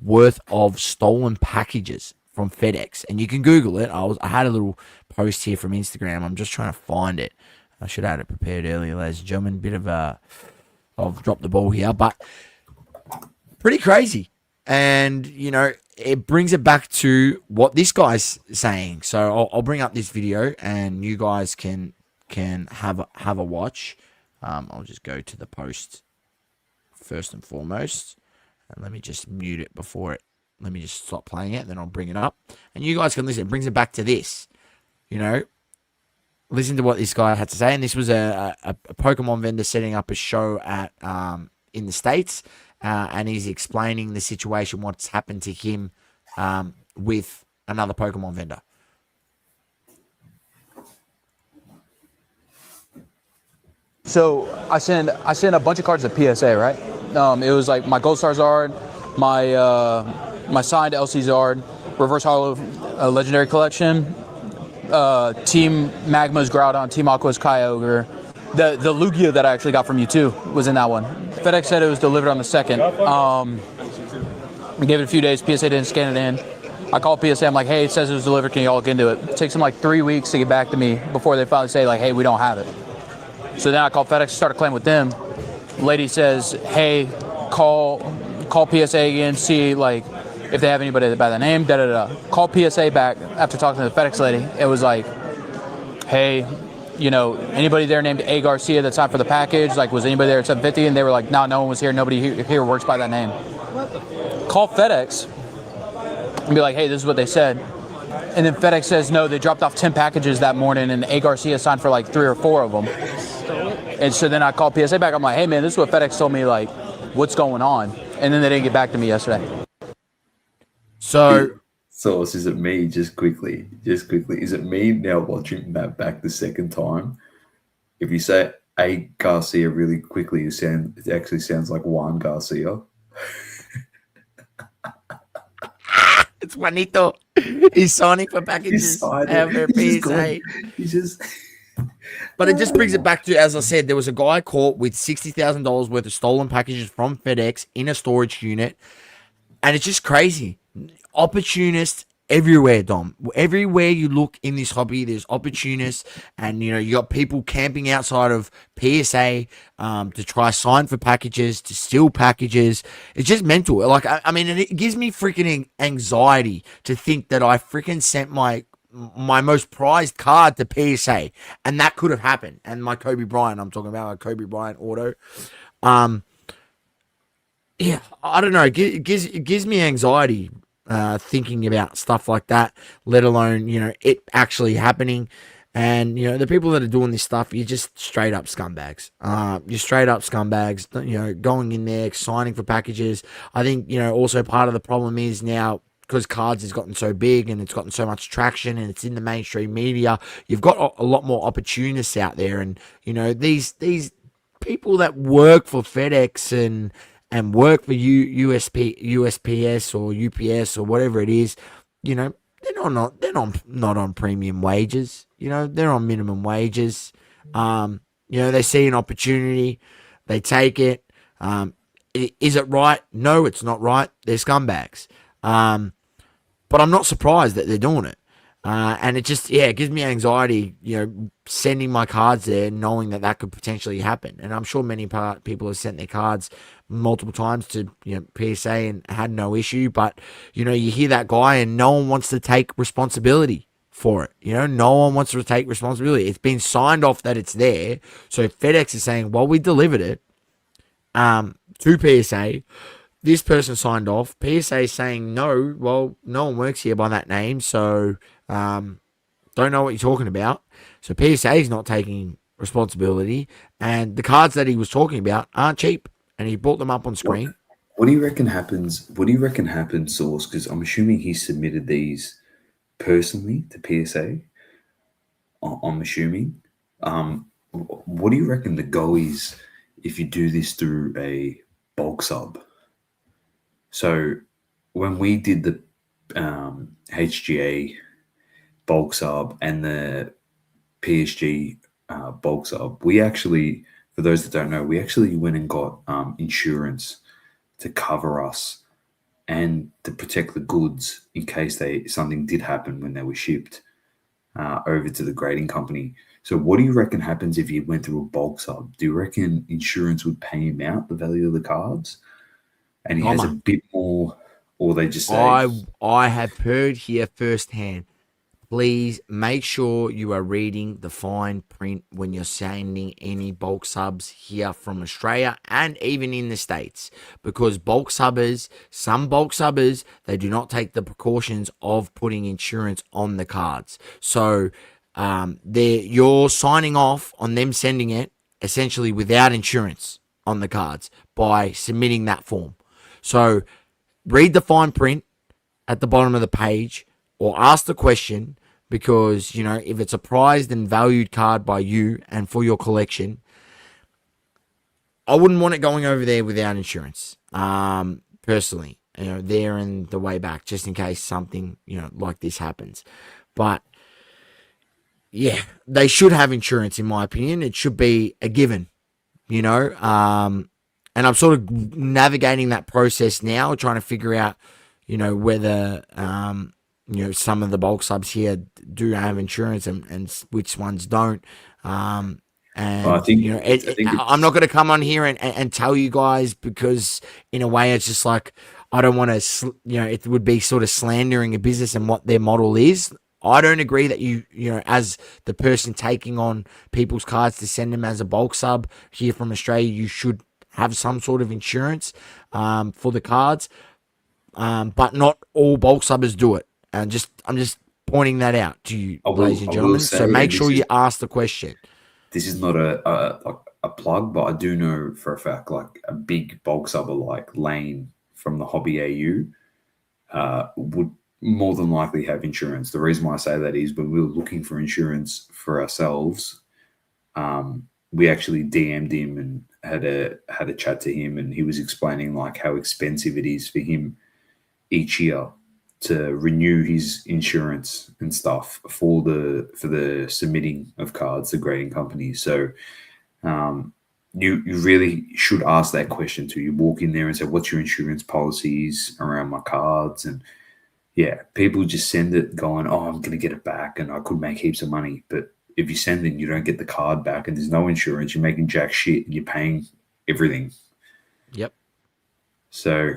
worth of stolen packages from FedEx. And you can Google it. I had a little post here from Instagram. I'm just trying to find it. I should have had it prepared earlier, ladies and gentlemen. Bit of I've dropped the ball here, but pretty crazy. And, you know, it brings it back to what this guy's saying. So I'll bring up this video and you guys can have a watch. I'll just go to the post first and foremost. And let me just mute it before it. Let me just stop playing it, then I'll bring it up. And you guys can listen. It brings it back to this. You know, listen to what this guy had to say. And this was a Pokemon vendor setting up a show at in the States. And he's explaining the situation, what's happened to him with another Pokemon vendor. So I sent a bunch of cards to PSA, right? It was like my Gold Star Zard, my signed LC Zard, Reverse Hollow Legendary Collection, Team Magma's Groudon, Team Aqua's Kyogre. The Lugia that I actually got from you too was in that one. FedEx said it was delivered on the 2nd. We gave it a few days. PSA didn't scan it in. I called PSA. I'm like, hey, it says it was delivered. Can y'all look into it? It takes them like 3 weeks to get back to me before they finally say like, hey, we don't have it. So then I called FedEx, started claiming with them. Lady says, hey, call PSA again, see like if they have anybody by the name, Call PSA back after talking to the FedEx lady. It was like, hey, you know, anybody there named A. Garcia that signed for the package? Like, was anybody there at 750? And they were like, no one was here. Nobody here works by that name. Call FedEx and be like, hey, this is what they said. And then FedEx says, no, they dropped off 10 packages that morning and A. Garcia signed for like 3 or 4 of them. And so then I called PSA back. I'm like, hey, man, this is what FedEx told me, like, what's going on? And then they didn't get back to me yesterday. So Source, is it me? Just quickly. Is it me now watching that back the second time? If you say a Garcia really quickly, it actually sounds like Juan Garcia. It's Juanito. He's signing for He's packages signing. for PSA. He's just. But it just brings it back to, as I said, there was a guy caught with $60,000 worth of stolen packages from FedEx in a storage unit. And it's just crazy. Opportunists everywhere, Dom. Everywhere you look in this hobby, there's opportunists. And, you got people camping outside of PSA to try sign for packages, to steal packages. It's just mental. Like, I mean, it gives me freaking anxiety to think that I freaking sent my most prized card to PSA, and that could have happened. And my Kobe Bryant, I'm talking about my Kobe Bryant auto. Yeah, I don't know. It gives me anxiety thinking about stuff like that, let alone, it actually happening. And, the people that are doing this stuff, you're just straight up scumbags. You're straight up scumbags, going in there, signing for packages. I think, also part of the problem is now, because cards has gotten so big and it's gotten so much traction and it's in the mainstream media, you've got a lot more opportunists out there. And, these people that work for FedEx and work for USPS or UPS or whatever it is, they're not on premium wages. They're on minimum wages. They see an opportunity, they take it. Is it right? No, it's not right. They're scumbags. But I'm not surprised that they're doing it. And it just, it gives me anxiety, sending my cards there, knowing that could potentially happen. And I'm sure many people have sent their cards multiple times to, PSA and had no issue. But, you hear that guy and no one wants to take responsibility for it. No one wants to take responsibility. It's been signed off that it's there. So FedEx is saying, well, we delivered it to PSA. This person signed off. PSA is saying, no, well, no one works here by that name, so don't know what you're talking about. So PSA is not taking responsibility, and the cards that he was talking about aren't cheap, and he brought them up on screen. What do you reckon happens? What do you reckon happens, Source? Because I'm assuming he submitted these personally to PSA. I'm assuming. What do you reckon the go is if you do this through a bulk sub? So when we did the HGA bulk sub and the PSG bulk sub, we actually, for those that don't know, we actually went and got insurance to cover us and to protect the goods in case something did happen when they were shipped over to the grading company. So what do you reckon happens if you went through a bulk sub? Do you reckon insurance would pay him out the value of the cards? And he has a bit more, or they just say... I have heard here firsthand, please make sure you are reading the fine print when you're sending any bulk subs here from Australia and even in the States. Because some bulk subbers, they do not take the precautions of putting insurance on the cards. So you're signing off on them sending it essentially without insurance on the cards by submitting that form. So read the fine print at the bottom of the page or ask the question, because, if it's a prized and valued card by you and for your collection, I wouldn't want it going over there without insurance, personally, there and the way back, just in case something, like this happens. But, yeah, they should have insurance, in my opinion. It should be a given, and I'm sort of navigating that process now, trying to figure out, whether, some of the bulk subs here do have insurance and which ones don't. And, well, I think I'm not going to come on here and tell you guys, because in a way it's just like, I don't want to, it would be sort of slandering a business and what their model is. I don't agree that you as the person taking on people's cards to send them as a bulk sub here from Australia, you should have some sort of insurance for the cards, but not all bulk subbers do it. And I'm just pointing that out to you, ladies and gentlemen. So make sure you ask the question. This is not a plug, but I do know for a fact, like a big bulk subber like Lane from the Hobby AU would more than likely have insurance. The reason why I say that is when we were looking for insurance for ourselves, we actually DM'd him and had a chat to him, and he was explaining like how expensive it is for him each year to renew his insurance and stuff for the submitting of cards to grading companies. So you really should ask that question too. You walk in there and say, what's your insurance policies around my cards? And yeah, people just send it going, oh, I'm going to get it back and I could make heaps of money. But if you send it and you don't get the card back and there's no insurance, you're making jack shit and you're paying everything. Yep. So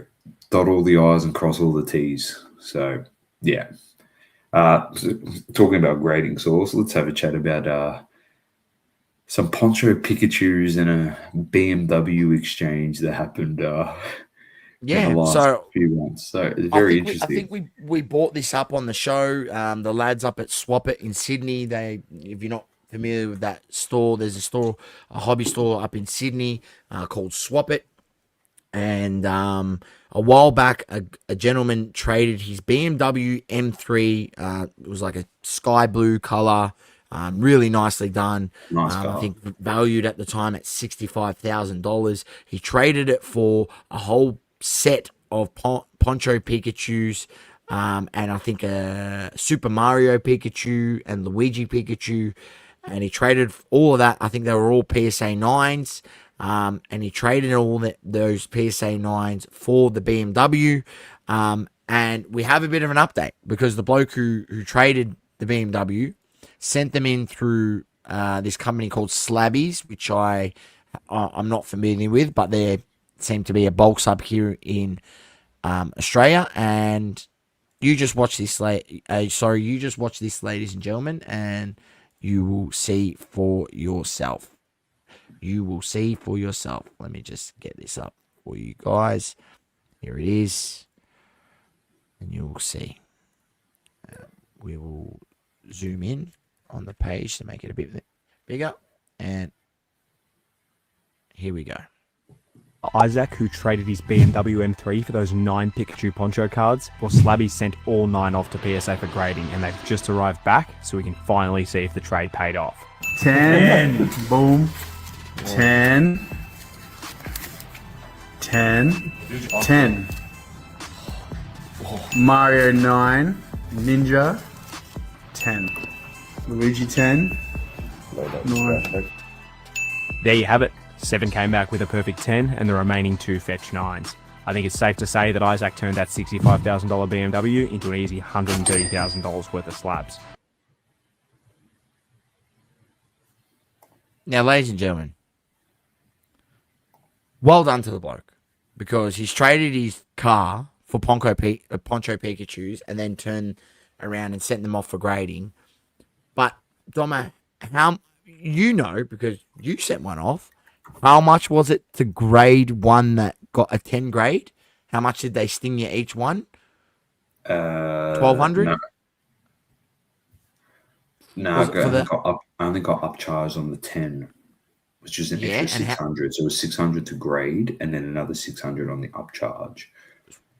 dot all the I's and cross all the T's. So yeah. Talking about grading source, let's have a chat about some Poncho Pikachus and a BMW exchange that happened in the last few months. So it's very interesting. I think we bought this up on the show. The lads up at Swap It in Sydney, if you're not familiar with that store, there's a hobby store up in Sydney called Swap It. And a while back, a gentleman traded his BMW M3. It was like a sky blue color, really nicely done. Nice car. I think valued at the time at $65,000. He traded it for a whole set of Poncho Pikachus, and I think a Super Mario Pikachu and Luigi Pikachu. And he traded all of that. I think they were all PSA 9s. And he traded all those PSA 9s for the BMW. And we have a bit of an update because the bloke who traded the BMW sent them in through this company called Slabbies, which I'm not familiar with, but they seem to be a bulk sub here in Australia. And you just watch this, ladies and gentlemen, and you will see for yourself. You will see for yourself. Let me just get this up for you guys. Here it is. And you will see. We will zoom in on the page to make it a bit bigger. And here we go. Isaac, who traded his BMW M3 for those 9 Pikachu Poncho cards, well, Slabby sent all 9 off to PSA for grading, and they've just arrived back, so we can finally see if the trade paid off. 10. Boom. 10. 10. Mario 9. Ninja 10. Luigi 10. 9. There you have it. 7 came back with a perfect 10 and the remaining 2 fetch 9s. I think it's safe to say that Isaac turned that $65,000 BMW into an easy $130,000 worth of slabs. Now, ladies and gentlemen, well done to the bloke because he's traded his car for Poncho Pikachus and then turned around and sent them off for grading. But, Doma, because you sent one off, how much was it to grade one that got a 10 grade? How much did they sting you each one? 1,200? No, I only got upcharged on the 10, which is an extra 600. So it was 600 to grade and then another 600 on the upcharge.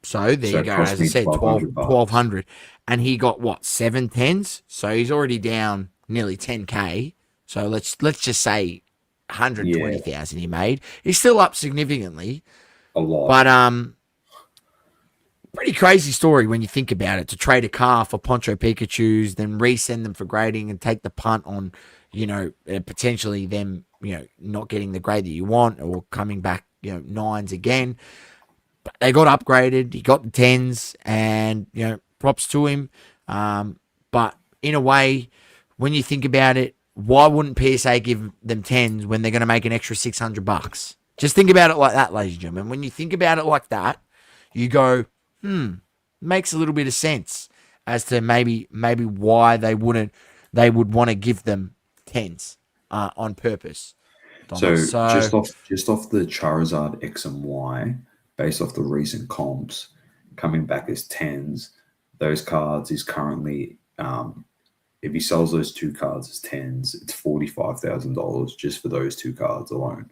So there you go. As I said, 1,200. And he got, what, 7 10s? So he's already down nearly 10K. So let's just say 120,000 he made. He's still up significantly. A lot. But pretty crazy story when you think about it, to trade a car for Poncho Pikachus, then resend them for grading and take the punt on, potentially them, not getting the grade that you want or coming back, 9s again. But they got upgraded. He got the 10s and, props to him. But in a way, when you think about it, why wouldn't PSA give them 10s when they're going to make an extra $600? Just think about it like that, ladies and gentlemen. When you think about it like that, you go, makes a little bit of sense as to maybe why they would want to give them 10s on purpose. So just off the Charizard X and Y, based off the recent comps, coming back as 10s, those cards is currently if he sells those 2 cards as 10s, it's $45,000 just for those 2 cards alone.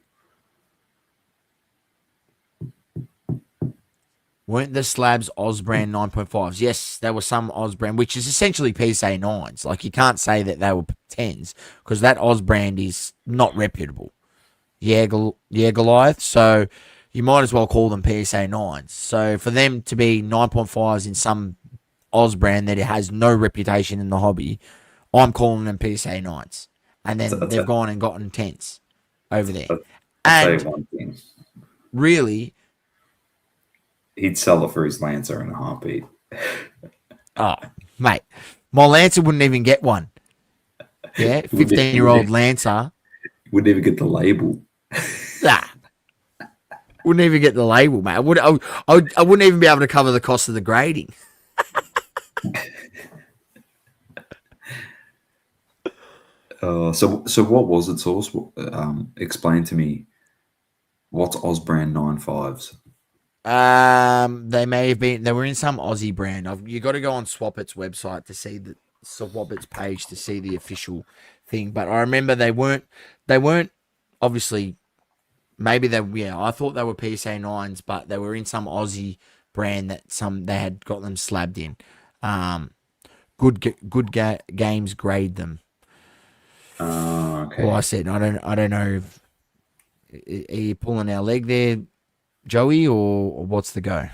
Weren't the slabs Osbrand 9.5s? Yes, there were some Osbrand, which is essentially PSA 9s. Like, you can't say that they were 10s because that Osbrand is not reputable. Yeah, Goliath. So you might as well call them PSA 9s. So for them to be 9.5s in some Osbrand that it has no reputation in the hobby, I'm calling them PSA 9s. And then they've gone and gotten 10s over there. I'll tell you And one thing. really, He'd sell it for his Lancer in a heartbeat. oh, mate, my Lancer wouldn't even get one. Yeah, 15-year-old Lancer. Wouldn't even get the label. Nah. Wouldn't even get the label, mate. I wouldn't even be able to cover the cost of the grading. So what was it, Source? Explain to me, what's Osbrand 9.5s? They were in some Aussie brand. You got to go on Swapit's website to see the Swapit's page to see the official thing. But I remember they weren't obviously. Maybe I thought they were PSA 9s, but they were in some Aussie brand that they had got them slabbed in. Good games grade them. Okay. Well, I said I don't know. Are you pulling our leg there, Joey, or what's the go?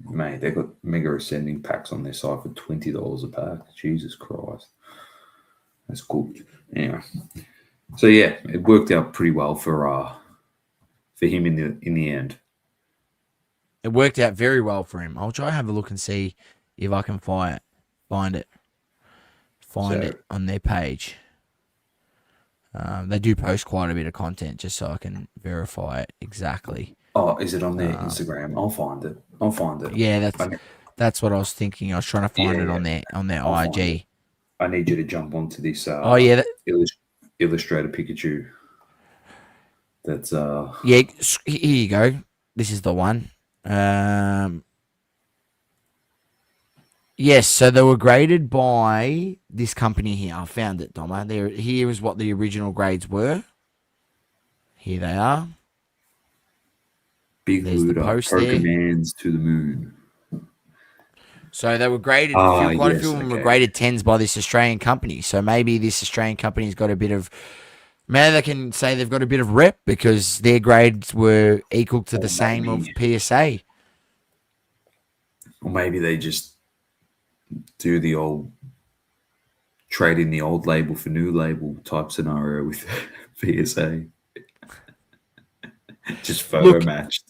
Mate, they've got Mega Ascending packs on their site for $20 a pack. Jesus Christ. That's good. Anyway. So yeah, it worked out pretty well for him in the end. It worked out very well for him. I'll try to have a look and see if I can find it on their page. They do post quite a bit of content just so I can verify it exactly. Oh, is it on their Instagram? I'll find it. Yeah, that's what I was thinking. I was trying to find it on their IG. I need you to jump onto this. Illustrator Pikachu. That's yeah. Here you go. This is the one. Yes, so they were graded by this company here. I found it, Doma. Here is what the original grades were. Here they are. Big There's the Luda, post there. Pokemans to the moon. So they were graded. Quite a few of them were graded 10s by this Australian company. So maybe this Australian company's got a bit of. Maybe they can say they've got a bit of rep because their grades were equal to the same of PSA. Or maybe they just do the old trade in the old label for new label type scenario with PSA. Just photo matched,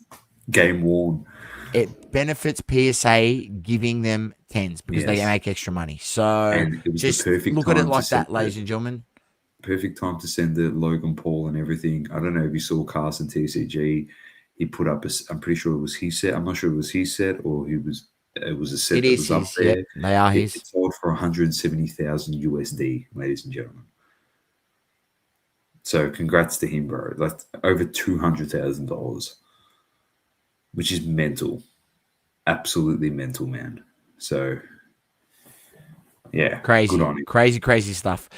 game worn. It benefits PSA giving them 10s because they make extra money. So just look at it like that, ladies and gentlemen. Perfect time to send the Logan Paul and everything. I don't know if you saw Carson TCG. He put up I'm pretty sure it was his set. I'm not sure it was his set or it was a set that was up there. Yep, they are his. It sold for 170,000 USD, ladies and gentlemen. So congrats to him, bro. That's over $200,000, which is mental. Absolutely mental, man. So, yeah. Crazy. Good on him. Crazy stuff.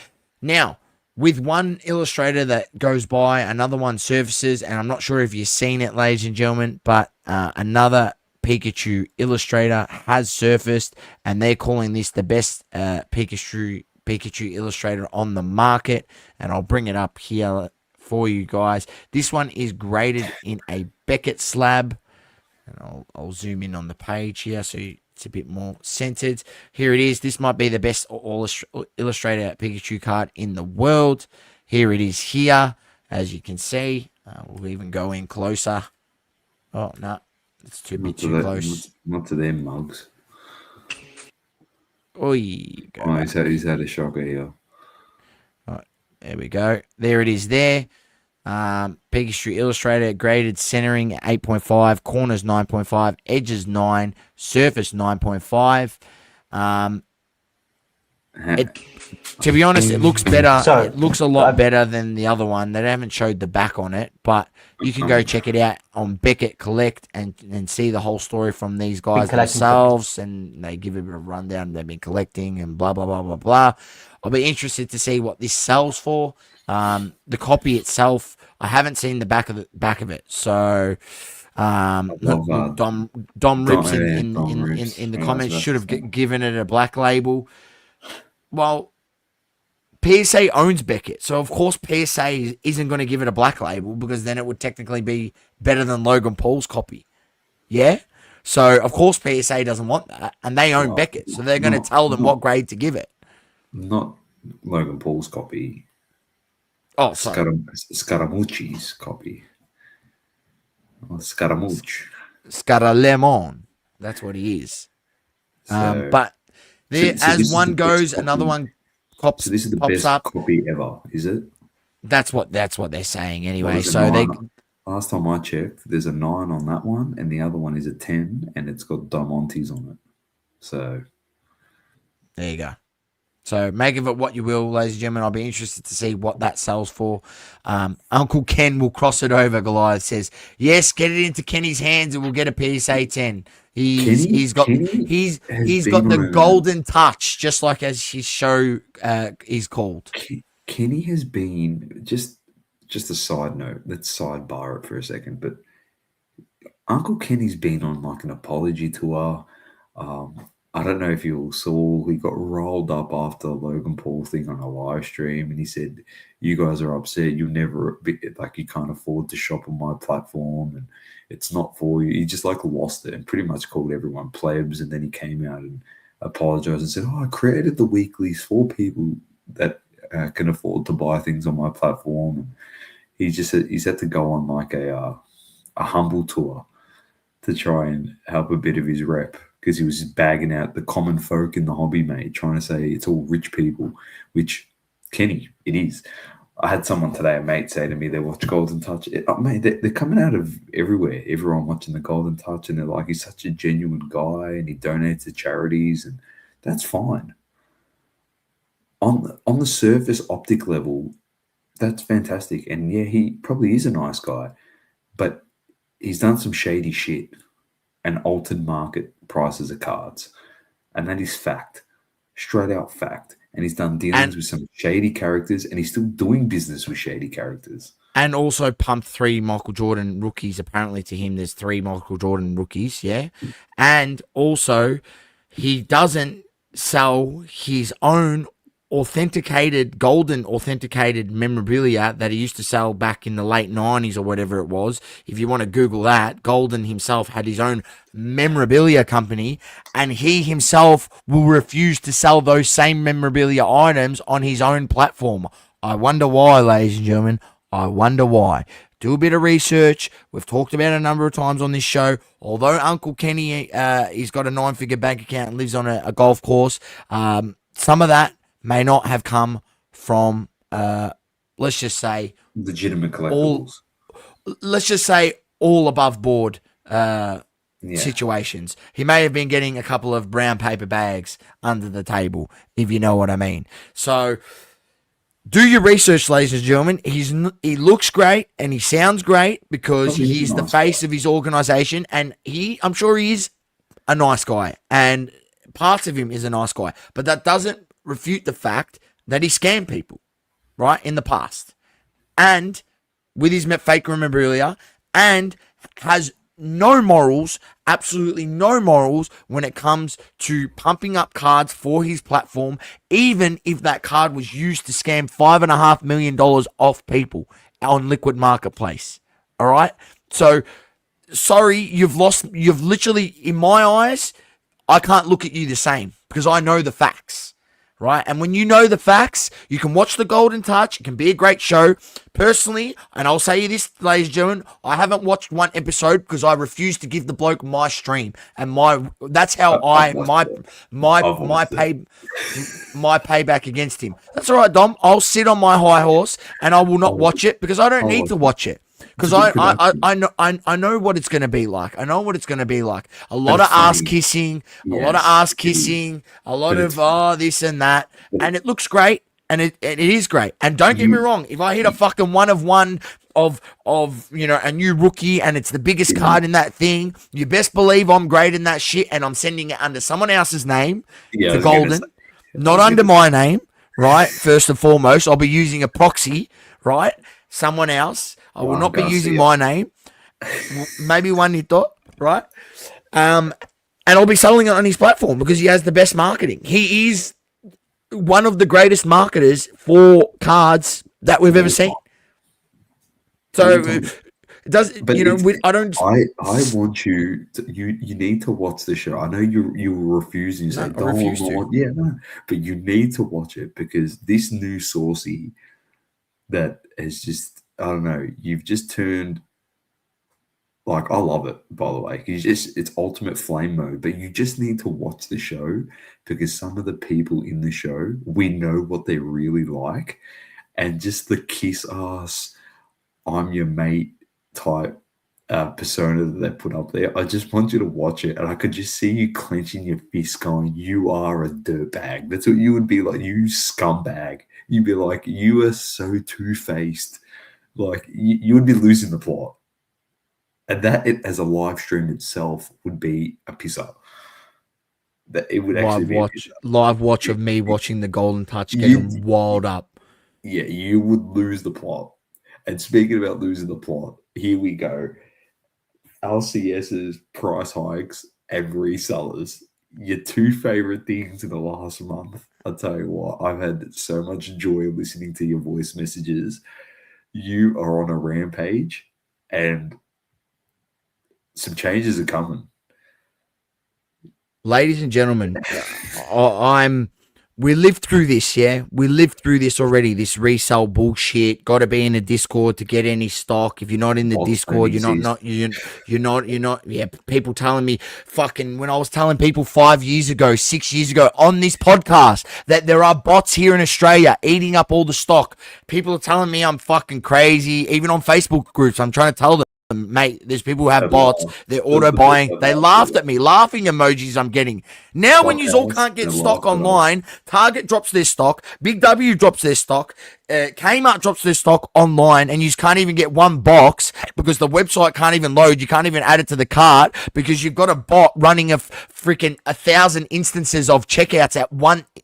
Now, with one illustrator that goes by, another one surfaces, and I'm not sure if you've seen it, ladies and gentlemen, but another Pikachu Illustrator has surfaced, and they're calling this the best Pikachu Illustrator on the market, and I'll bring it up here for you guys. This one is graded in a Beckett slab, and I'll zoom in on the page here so it's a bit more centered. Here it is. This might be the best Illustrator Pikachu card in the world. Here it is here, as you can see. We'll even go in closer. Oh, no. It's too close. Not to them mugs. He's had a shocker here. Right, there we go. There it is there. Pikachu Illustrator graded centering 8.5, corners 9.5, edges 9, surface 9.5. To be honest, it looks better. It looks a lot better than the other one. They haven't showed the back on it, but you can go check it out on Beckett Collect and see the whole story from these guys themselves, and they give a bit of rundown. They've been collecting and blah, blah, blah, blah, blah. I'll be interested to see what this sells for. The copy itself, I haven't seen the back of it. So Dom Rips in the comments should have given it a black label. Well, PSA owns Beckett, so of course PSA isn't going to give it a black label, because then it would technically be better than Logan Paul's copy. Yeah? So of course PSA doesn't want that, and they own Beckett, so they're going to tell them what grade to give it. Not Logan Paul's copy. Oh, sorry. Scaramucci's copy. Scaramouche. Scaralemon. That's what he is. So, but there, so as one goes, another one pops. So this is the pops best up. copy ever, is it? That's what they're saying anyway. Well, So they. Last time I checked, there's a 9 on that one, and the other one is a 10, and it's got Diamantes on it. So there you go. So make of it what you will, ladies and gentlemen. I'll be interested to see what that sells for. Uncle Ken will cross it over. Goliath says, "Yes, get it into Kenny's hands, and we'll get a PSA 10." He's got the golden touch, just like as his show is called. Kenny has been just a side note. Let's sidebar it for a second. But Uncle Kenny's been on like an apology tour. I don't know if you all saw, he got rolled up after the Logan Paul thing on a live stream, and he said, "You guys are upset. You can't afford to shop on my platform, and it's not for you." He just like lost it and pretty much called everyone plebs. And then he came out and apologized and said, "Oh, I created the weeklies for people that can afford to buy things on my platform." And he's had to go on like a humble tour to try and help a bit of his rep, because he was just bagging out the common folk in the hobby, mate, trying to say it's all rich people, which, Kenny, it is. I had someone today, a mate, say to me they watch Golden Touch. Mate, they're coming out of everywhere, everyone watching the Golden Touch, and they're like, he's such a genuine guy, and he donates to charities, and that's fine. On the surface optic level, that's fantastic. And yeah, he probably is a nice guy, but he's done some shady shit and altered market prices of cards. And that is fact. Straight out fact. And he's done dealings with some shady characters, and he's still doing business with shady characters. And also pumped 3 Michael Jordan rookies. Apparently to him, there's 3 Michael Jordan rookies, yeah? And also, he doesn't sell his own golden authenticated memorabilia that he used to sell back in the late 90s or whatever it was. If you want to Google that, Golden himself had his own memorabilia company, and he himself will refuse to sell those same memorabilia items on his own platform. I wonder why, ladies and gentlemen. I wonder why. Do a bit of research. We've talked about it a number of times on this show. Although Uncle Kenny, he's got a 9-figure bank account and lives on a golf course, some of that may not have come from, let's just say, legitimate collectibles. Let's just say all above board situations. He may have been getting a couple of brown paper bags under the table, if you know what I mean. So do your research, ladies and gentlemen. He looks great and he sounds great because he's the face of his organization, and I'm sure he is a nice guy, and parts of him is a nice guy, but that doesn't refute the fact that he scammed people, right, in the past, and with his fake memorabilia, and has no morals, absolutely no morals when it comes to pumping up cards for his platform, even if that card was used to scam $5.5 million off people on Liquid Marketplace. All right, so sorry, you've literally, in my eyes, I can't look at you the same because I know the facts. Right? And when you know the facts, you can watch the Golden Touch. It can be a great show. Personally, and I'll say you this, ladies and gentlemen, I haven't watched one episode because I refuse to give the bloke my stream. And that's how my payback against him. That's all right, Dom. I'll sit on my high horse and I will not watch it because I don't need to watch it. Because I know what it's going to be like. I know what it's going to be like. A lot of ass kissing, a lot of this and that, and it looks great, and it is great. And don't get me wrong, if I hit a fucking one of a new rookie, and it's the biggest card in that thing, you best believe I'm grading that shit, and I'm sending it under someone else's name to Golden, not under my name. right? First and foremost, I'll be using a proxy, right? Someone else. I will not be using my name. Maybe Juanito, right? And I'll be selling it on his platform because he has the best marketing. He is one of the greatest marketers for cards that we've ever seen. So it does, But you know, I don't. I want you to, you need to watch the show. I know you refuse and you say, I refuse to. Yeah, no. But you need to watch it because this new Saucy that is just, I don't know, you've just turned, like, I love it, by the way. It's ultimate flame mode, but you just need to watch the show because some of the people in the show, we know what they really like. And just the kiss ass, I'm your mate type persona that they put up there. I just want you to watch it, and I could just see you clenching your fist going, you are a dirtbag. That's what you would be like, you scumbag. You'd be like, you are so two-faced. Like, you would be losing the plot. And that, as a live stream itself, would be a pisser. That it would actually be live watch of me watching the Golden Touch getting wild up. Yeah, you would lose the plot. And speaking about losing the plot, here we go. LCS's price hikes and resellers. Your two favorite things in the last month. I'll tell you what, I've had so much joy listening to your voice messages. You are on a rampage and some changes are coming. Ladies and gentlemen, we lived through this, yeah? We lived through this already, this resale bullshit. Got to be in the Discord to get any stock. If you're not in the Discord, you're not, yeah, people telling me fucking, when I was telling people 5 years ago, 6 years ago on this podcast that there are bots here in Australia eating up all the stock. People are telling me I'm fucking crazy. Even on Facebook groups, I'm trying to tell them, mate, there's people who have bots, they're auto buying. They laughed at me, laughing emojis I'm getting. Now, when you all can't get stock online, Target drops their stock, Big W drops their stock, Kmart drops their stock online, and you can't even get one box because the website can't even load. You can't even add it to the cart because you've got a bot running a freaking 1,000 instances of checkouts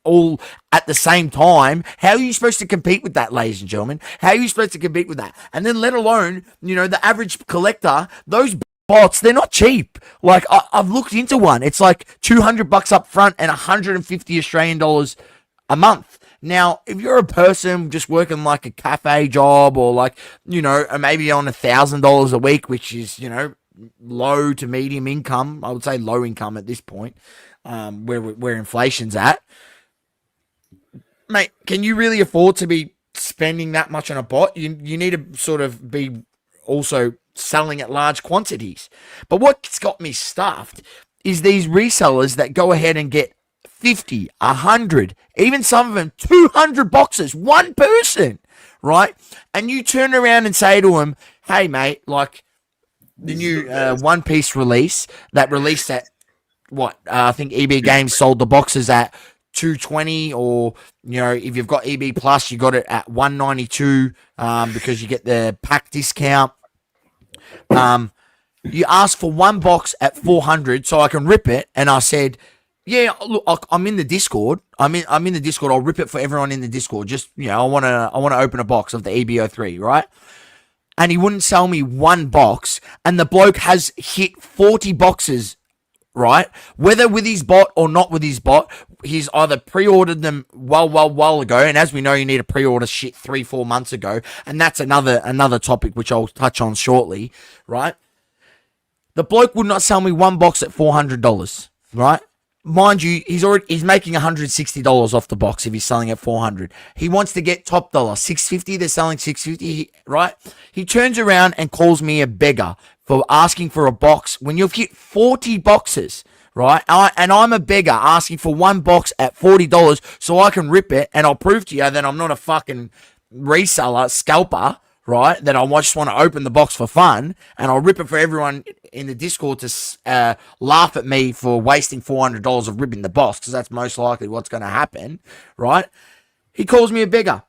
all at the same time. How are you supposed to compete with that, ladies and gentlemen? How are you supposed to compete with that? And then let alone, the average collector, those bots, they're not cheap. Like, I've looked into one. It's like $200 up front and 150 Australian dollars a month. Now, if you're a person just working like a cafe job or like, maybe on $1,000 a week, which is, low to medium income, I would say low income at this point, where inflation's at. Mate, can you really afford to be spending that much on a bot? You need to sort of be also selling at large quantities. But what's got me stuffed is these resellers that go ahead and get 50, 100, even some of them 200 boxes, one person, right? And you turn around and say to them, hey, mate, like the new One Piece release that released at I think EB Games sold the boxes at $220, or if you've got EB Plus, you got it at $192 because you get the pack discount. You asked for one box at $400 so I can rip it, and I said, yeah, look, I'm in the Discord. I'm in the Discord. I'll rip it for everyone in the Discord. Just I want to open a box of the EB03, right? And he wouldn't sell me one box, and the bloke has hit 40 boxes, right? Whether with his bot or not with his bot, he's either pre-ordered them well ago, and as we know, you need to pre-order shit 3-4 months ago, and that's another topic which I'll touch on shortly, right? The bloke would not sell me one box at $400, right? Mind you, he's making $160 off the box if he's selling at $400. He wants to get top dollar, $650. They're selling $650, right? He turns around and calls me a beggar for asking for a box when you've hit 40 boxes, right? And I'm a beggar asking for one box at $40 so I can rip it, and I'll prove to you that I'm not a fucking reseller, scalper, right? That I just want to open the box for fun, and I'll rip it for everyone in the Discord to laugh at me for wasting $400 of ripping the box, because that's most likely what's going to happen, right? He calls me a beggar.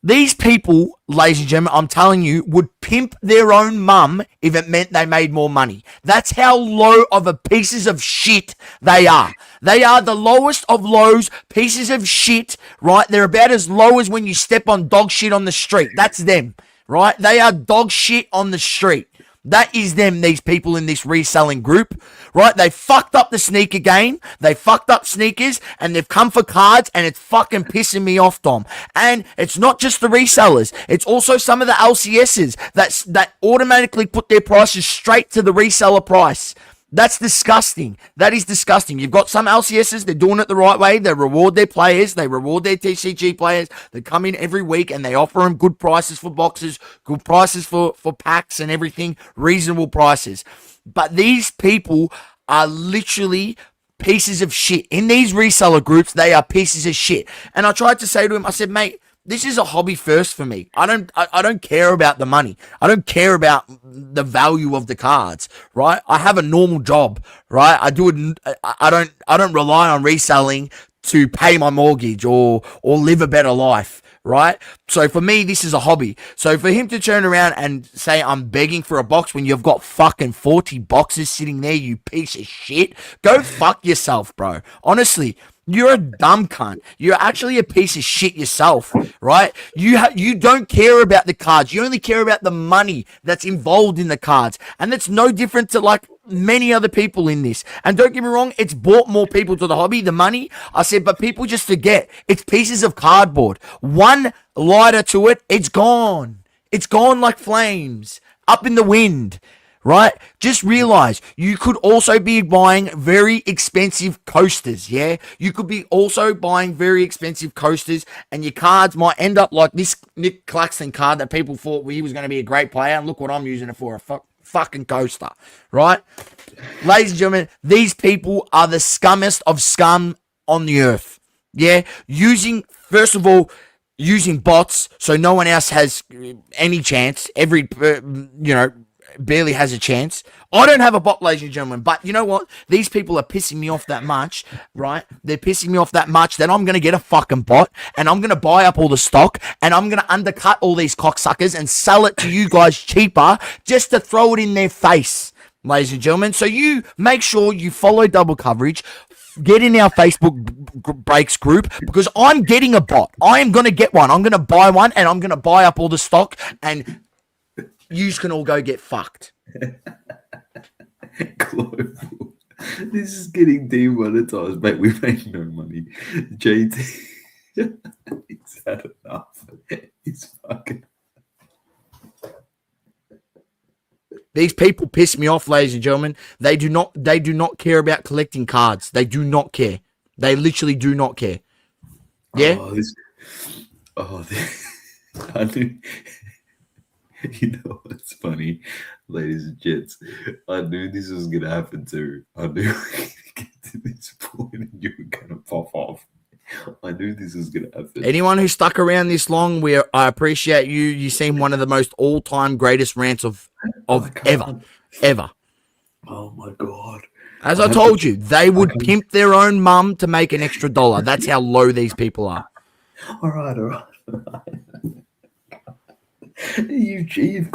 These people, ladies and gentlemen, I'm telling you, would pimp their own mum if it meant they made more money. That's how low of a pieces of shit they are. They are the lowest of lows, pieces of shit, right? They're about as low as when you step on dog shit on the street. That's them, right? They are dog shit on the street. That is them, these people in this reselling group, right? They fucked up the sneaker game. They fucked up sneakers and they've come for cards and it's fucking pissing me off, Dom. And it's not just the resellers. It's also some of the LCSs that automatically put their prices straight to the reseller price. That's disgusting. That is disgusting. You've got some LCSs, they're doing it the right way. They reward their players. They reward their TCG players. They come in every week and they offer them good prices for boxes, good prices for packs and everything, reasonable prices. But these people are literally pieces of shit. In these reseller groups, they are pieces of shit. And I tried to say to him, I said, mate, this is a hobby first for me. I don't care about the money. I don't care about the value of the cards, right? I have a normal job, right? I don't rely on reselling to pay my mortgage or live a better life, right? So for me, this is a hobby. So for him to turn around and say I'm begging for a box when you've got fucking 40 boxes sitting there, you piece of shit, go fuck yourself, bro. Honestly. You're a dumb cunt. You're actually a piece of shit yourself, right? You don't care about the cards. You only care about the money that's involved in the cards. And that's no different to like many other people in this. And don't get me wrong, it's brought more people to the hobby, the money. I said, but people just forget. It's pieces of cardboard. One lighter to it, it's gone. It's gone like flames, up in the wind. Right? Just realize you could also be buying very expensive coasters, yeah? You could be also buying very expensive coasters and your cards might end up like this Nick Claxton card that people thought he was going to be a great player and look what I'm using it for, a fucking coaster, right? Ladies and gentlemen, these people are the scummiest of scum on the earth, yeah? First of all, using bots so no one else has any chance, barely has a chance. I don't have a bot, ladies and gentlemen, but you know what? These people are pissing me off that much, right? They're pissing me off that much that I'm going to get a fucking bot and I'm going to buy up all the stock and I'm going to undercut all these cocksuckers and sell it to you guys cheaper just to throw it in their face, ladies and gentlemen. So you make sure you follow Double Coverage, get in our Facebook breaks group because I'm getting a bot. I am going to get one. I'm going to buy one and I'm going to buy up all the stock and you can all go get fucked. Global. This is getting demonetized, mate. We make no money. JT, he's had enough. He's fucking. These people piss me off, ladies and gentlemen. They do not care about collecting cards. They do not care. They literally do not care. Yeah. I knew. You know what's funny, ladies and gents? I knew this was going to happen too. I knew we were going to get to this point and you were going to pop off. I knew this was going to happen. Anyone who stuck around this long, I appreciate you. You seem one of the most all-time greatest rants of ever. Oh my God. As I told you, they would pimp their own mum to make an extra $1. That's how low these people are. All right. You've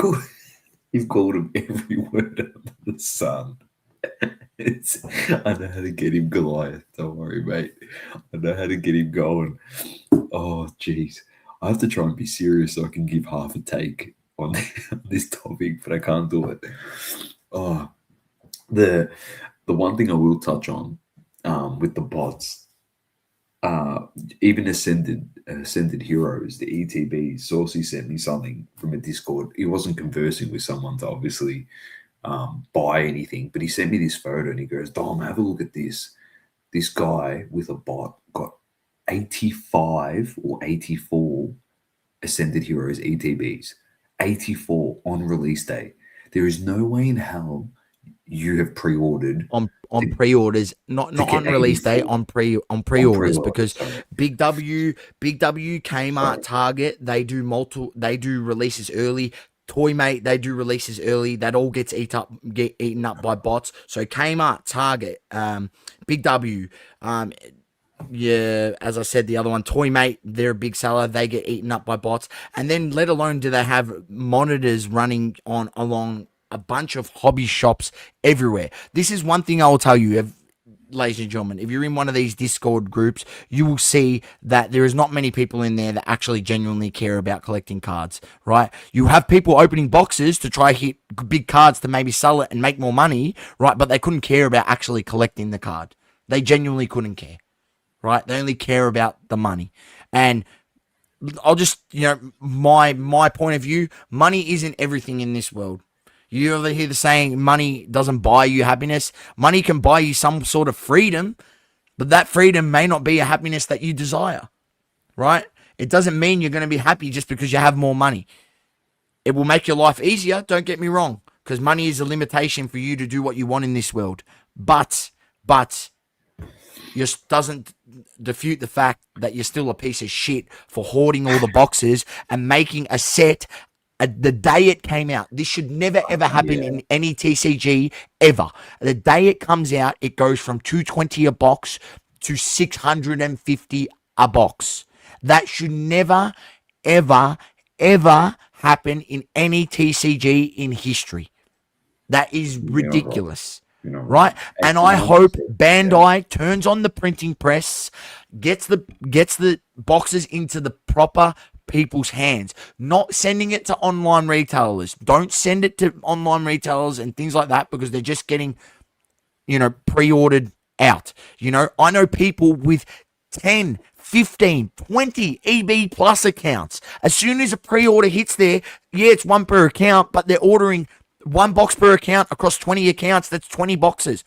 called him every word under the sun. I know how to get him Goliath. Don't worry, mate. I know how to get him going. Oh, jeez. I have to try and be serious so I can give half a take on this topic, but I can't do it. Oh, the one thing I will touch on with the bots, even ascended heroes, the ETB, Saucy sent me something from a Discord. He wasn't conversing with someone to obviously buy anything, but he sent me this photo and he goes, Dom, have a look at this. This guy with a bot got 85 or 84 ascended heroes ETBs. 84 on release day. There is no way in hell you have pre-ordered on pre-orders, not on release day, on pre-orders, because Big W, Kmart, Target, they do releases early. Toymate, they do releases early. That all gets eaten up by bots. So Kmart, Target, Big W, yeah, as I said, the other one, Toymate, they're a big seller. They get eaten up by bots. And then let alone do they have monitors running on along a bunch of hobby shops everywhere. This is one thing I will tell you, ladies and gentlemen, if you're in one of these Discord groups, you will see that there is not many people in there that actually genuinely care about collecting cards, right? You have people opening boxes to try hit big cards to maybe sell it and make more money, right? But they couldn't care about actually collecting the card. They genuinely couldn't care, right? They only care about the money. And I'll just, my point of view, money isn't everything in this world. You ever hear the saying, money doesn't buy you happiness? Money can buy you some sort of freedom, but that freedom may not be a happiness that you desire, right? It doesn't mean you're going to be happy just because you have more money. It will make your life easier, don't get me wrong, because money is a limitation for you to do what you want in this world. But just doesn't defute the fact that you're still a piece of shit for hoarding all the boxes and making a set the day it came out. This should never ever happen in any TCG ever. The day it comes out, it goes from $220 a box to $650 a box. That should never ever happen in any TCG in history. That is ridiculous. Right? And I hope Bandai turns on the printing press, gets the boxes into the proper people's hands, not sending it to online retailers. Don't send it to online retailers and things like that, because they're just getting, pre-ordered out. I know people with 10, 15, 20 EB plus accounts. As soon as a pre-order hits there, it's one per account, but they're ordering one box per account across 20 accounts. That's 20 boxes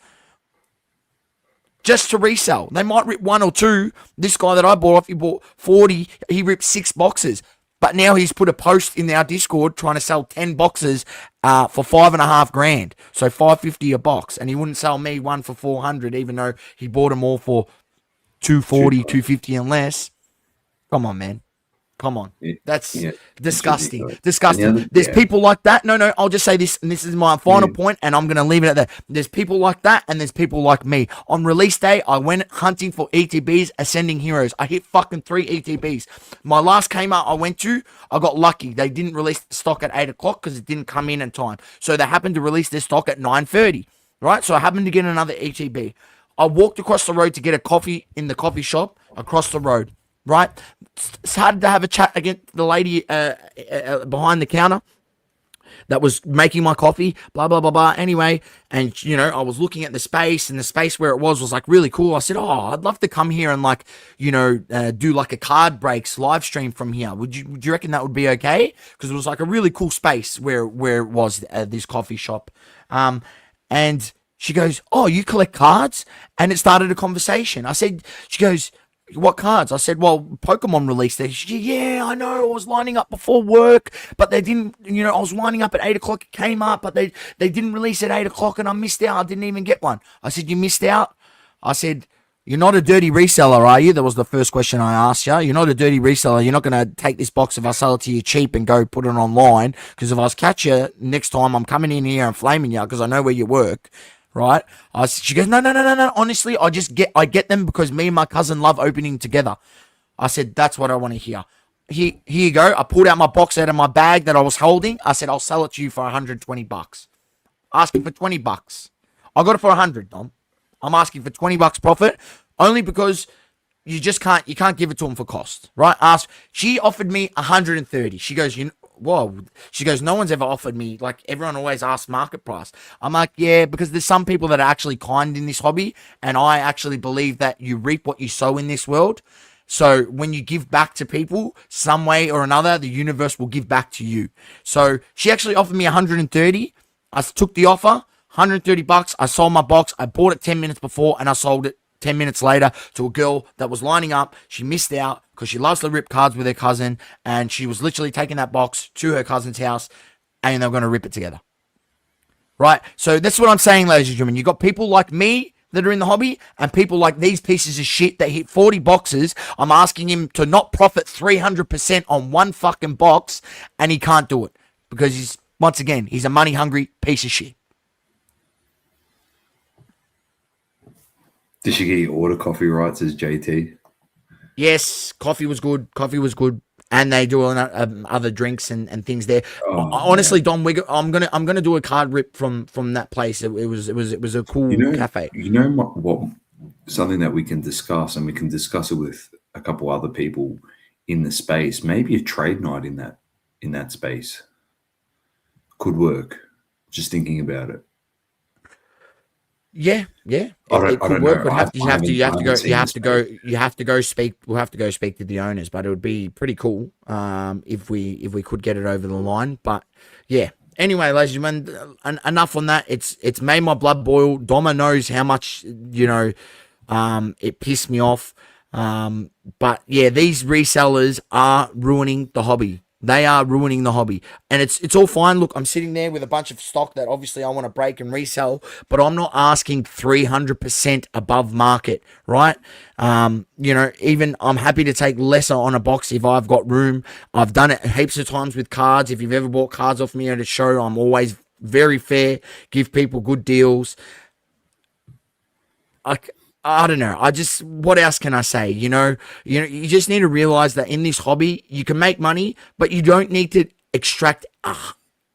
just to resell. They might rip one or two. This guy that I bought off, he bought 40. He ripped 6 boxes. But now he's put a post in our Discord trying to sell 10 boxes for $5,500. So $550 a box. And he wouldn't sell me one for $400, even though he bought them all for $240, $250 and less. Come on, man. Come on. That's disgusting. Disgusting. There's people like that. No, I'll just say this, and this is my final point, and I'm going to leave it at that. There's people like that, and there's people like me. On release day, I went hunting for ETBs, Ascending Heroes. I hit fucking 3 ETBs. My last Kmart I went to, I got lucky. They didn't release the stock at 8 o'clock because it didn't come in time. So they happened to release their stock at 9:30, right? So I happened to get another ETB. I walked across the road to get a coffee in the coffee shop across the road. Right, started to have a chat against the lady behind the counter that was making my coffee, blah, blah, blah, blah. Anyway, and, I was looking at the space, and the space where it was like really cool. I said, I'd love to come here and do like a card breaks live stream from here. Would you reckon that would be okay? Because it was like a really cool space where it was this coffee shop. And she goes, you collect cards? And it started a conversation. She goes, what cards? I said, well, Pokemon released this. She said, yeah, I know. I was lining up before work, but they didn't, I was lining up at 8 o'clock. It came up, but they didn't release at 8 o'clock, and I missed out. I didn't even get one. I said, you missed out? I said, you're not a dirty reseller, are you? That was the first question I asked you. You're not a dirty reseller. You're not going to take this box if I sell it to you cheap and go put it online, because if I catch you next time, I'm coming in here and flaming you because I know where you work. Right? She goes, no. Honestly, I get them because me and my cousin love opening together. I said, that's what I want to hear. Here you go. I pulled out my box out of my bag that I was holding. I said, I'll sell it to you for $120. Asking for $20. I got it for $100, Dom. I'm asking for $20 profit only because you can't give it to them for cost, right? She offered me $130. She goes, she goes, no one's ever offered me, like everyone always asks market price. I'm like, yeah, because there's some people that are actually kind in this hobby, and I actually believe that you reap what you sow in this world. So when you give back to people some way or another, the universe will give back to you. So she actually offered me $130. I took the offer, $130. I sold my box. I bought it 10 minutes before, and I sold it 10 minutes later to a girl that was lining up. She missed out because she loves to rip cards with her cousin, and she was literally taking that box to her cousin's house, and they were going to rip it together. Right? So that's what I'm saying, ladies and gentlemen. You got people like me that are in the hobby, and people like these pieces of shit that hit 40 boxes. I'm asking him to not profit 300% on one fucking box, and he can't do it because he's a money hungry piece of shit. Did she get your order coffee right, says JT? Yes, coffee was good. Coffee was good, and they do other drinks and things there. Oh, Honestly, man. Dom, I'm gonna do a card rip from that place. It was a cool cafe. You know what something that we can discuss, and we can discuss it with a couple other people in the space. Maybe a trade night in that space could work. Just thinking about it. Yeah, it I could don't work. know. But I haven't seen the space. you have to go speak. We'll have to go speak to the owners, but it would be pretty cool if we could get it over the line. But yeah. Anyway, ladies and gentlemen, enough on that. It's made my blood boil. Doma knows how much it pissed me off. But yeah, these resellers are ruining the hobby. They are ruining the hobby, and it's all fine. Look, I'm sitting there with a bunch of stock that obviously I want to break and resell, but I'm not asking 300% above market, right? Even I'm happy to take lesser on a box if I've got room. I've done it heaps of times with cards. If you've ever bought cards off me at a show, I'm always very fair, give people good deals. I don't know. What else can I say? You just need to realize that in this hobby, you can make money, but you don't need to extract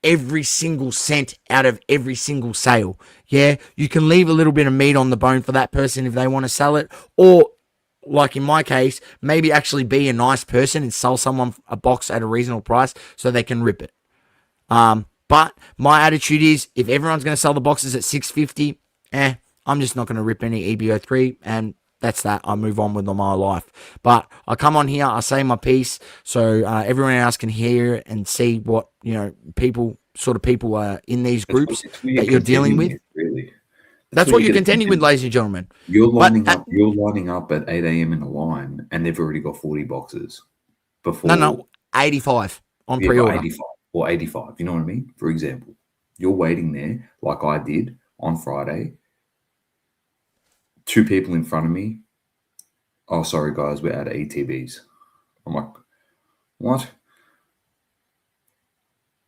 every single cent out of every single sale. Yeah, you can leave a little bit of meat on the bone for that person if they want to sell it, or like in my case, maybe actually be a nice person and sell someone a box at a reasonable price so they can rip it. But my attitude is, if everyone's going to sell the boxes at $6.50, I'm just not going to rip any EBO3, and that's that. I move on with my life. But I come on here, I say my piece, so everyone else can hear it and see what people are in these groups that you're dealing with. Really, that's what you're contending with, ladies and gentlemen. You're lining up. You're lining up at 8 a.m. in a line, and they've already got 40 boxes. Before no, 85 on pre-order. 85 or 85. You know what I mean? For example, you're waiting there like I did on Friday. 2 people in front of me. Oh, sorry, guys, we're out of ETBs. I'm like, what?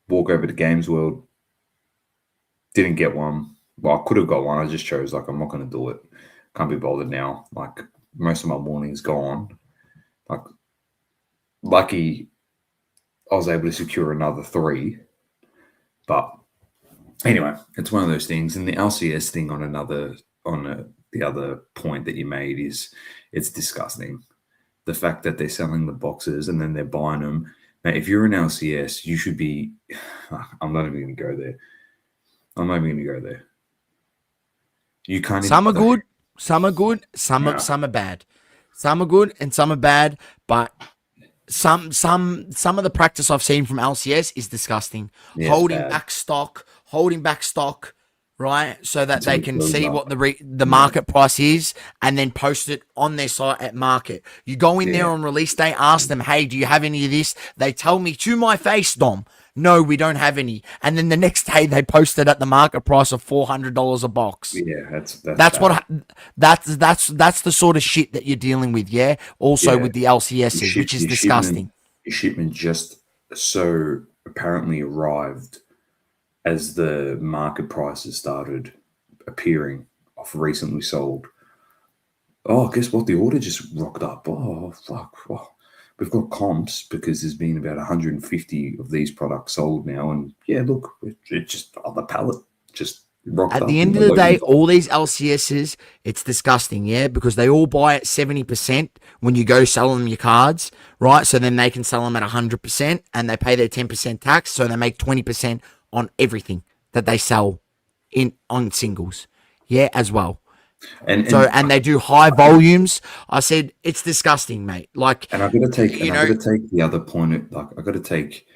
Walk over to Games World. Didn't get one. Well, I could have got one. I just chose, I'm not going to do it. Can't be bothered now. Most of my morning's gone. Lucky I was able to secure another 3. But anyway, it's one of those things. And the LCS thing the other point that you made is it's disgusting. The fact that they're selling the boxes and then they're buying them. Now, if you're an LCS, you should be. I'm not even going to go there. You can't. Some are good. Some are good. Some are bad. Some are good and some are bad. But some of the practice I've seen from LCS is disgusting. Yeah, Holding back stock. Right, so that they can see what the market price is, and then post it on their site at market. You go in there on release day, ask them, "Hey, do you have any of this?" They tell me to my face, Dom, "No, we don't have any." And then the next day, they post it at the market price of $400 a box. Yeah, that's the sort of shit that you're dealing with. Yeah, also with the LCSs, which is disgusting. Your shipment just so apparently arrived as the market prices started appearing off recently sold. Oh, guess what? The order just rocked up. Oh, fuck. Oh. We've got comps because there's been about 150 of these products sold now. And yeah, look, it just on the pallet just rocked up. At the end of the day, all these LCSs, it's disgusting, yeah, because they all buy at 70% when you go sell them your cards, right? So then they can sell them at 100% and they pay their 10% tax. So they make 20% on everything that they sell on singles, yeah, as well. And they do high volumes. I said it's disgusting, mate. And I've got to take the other point. I've got to take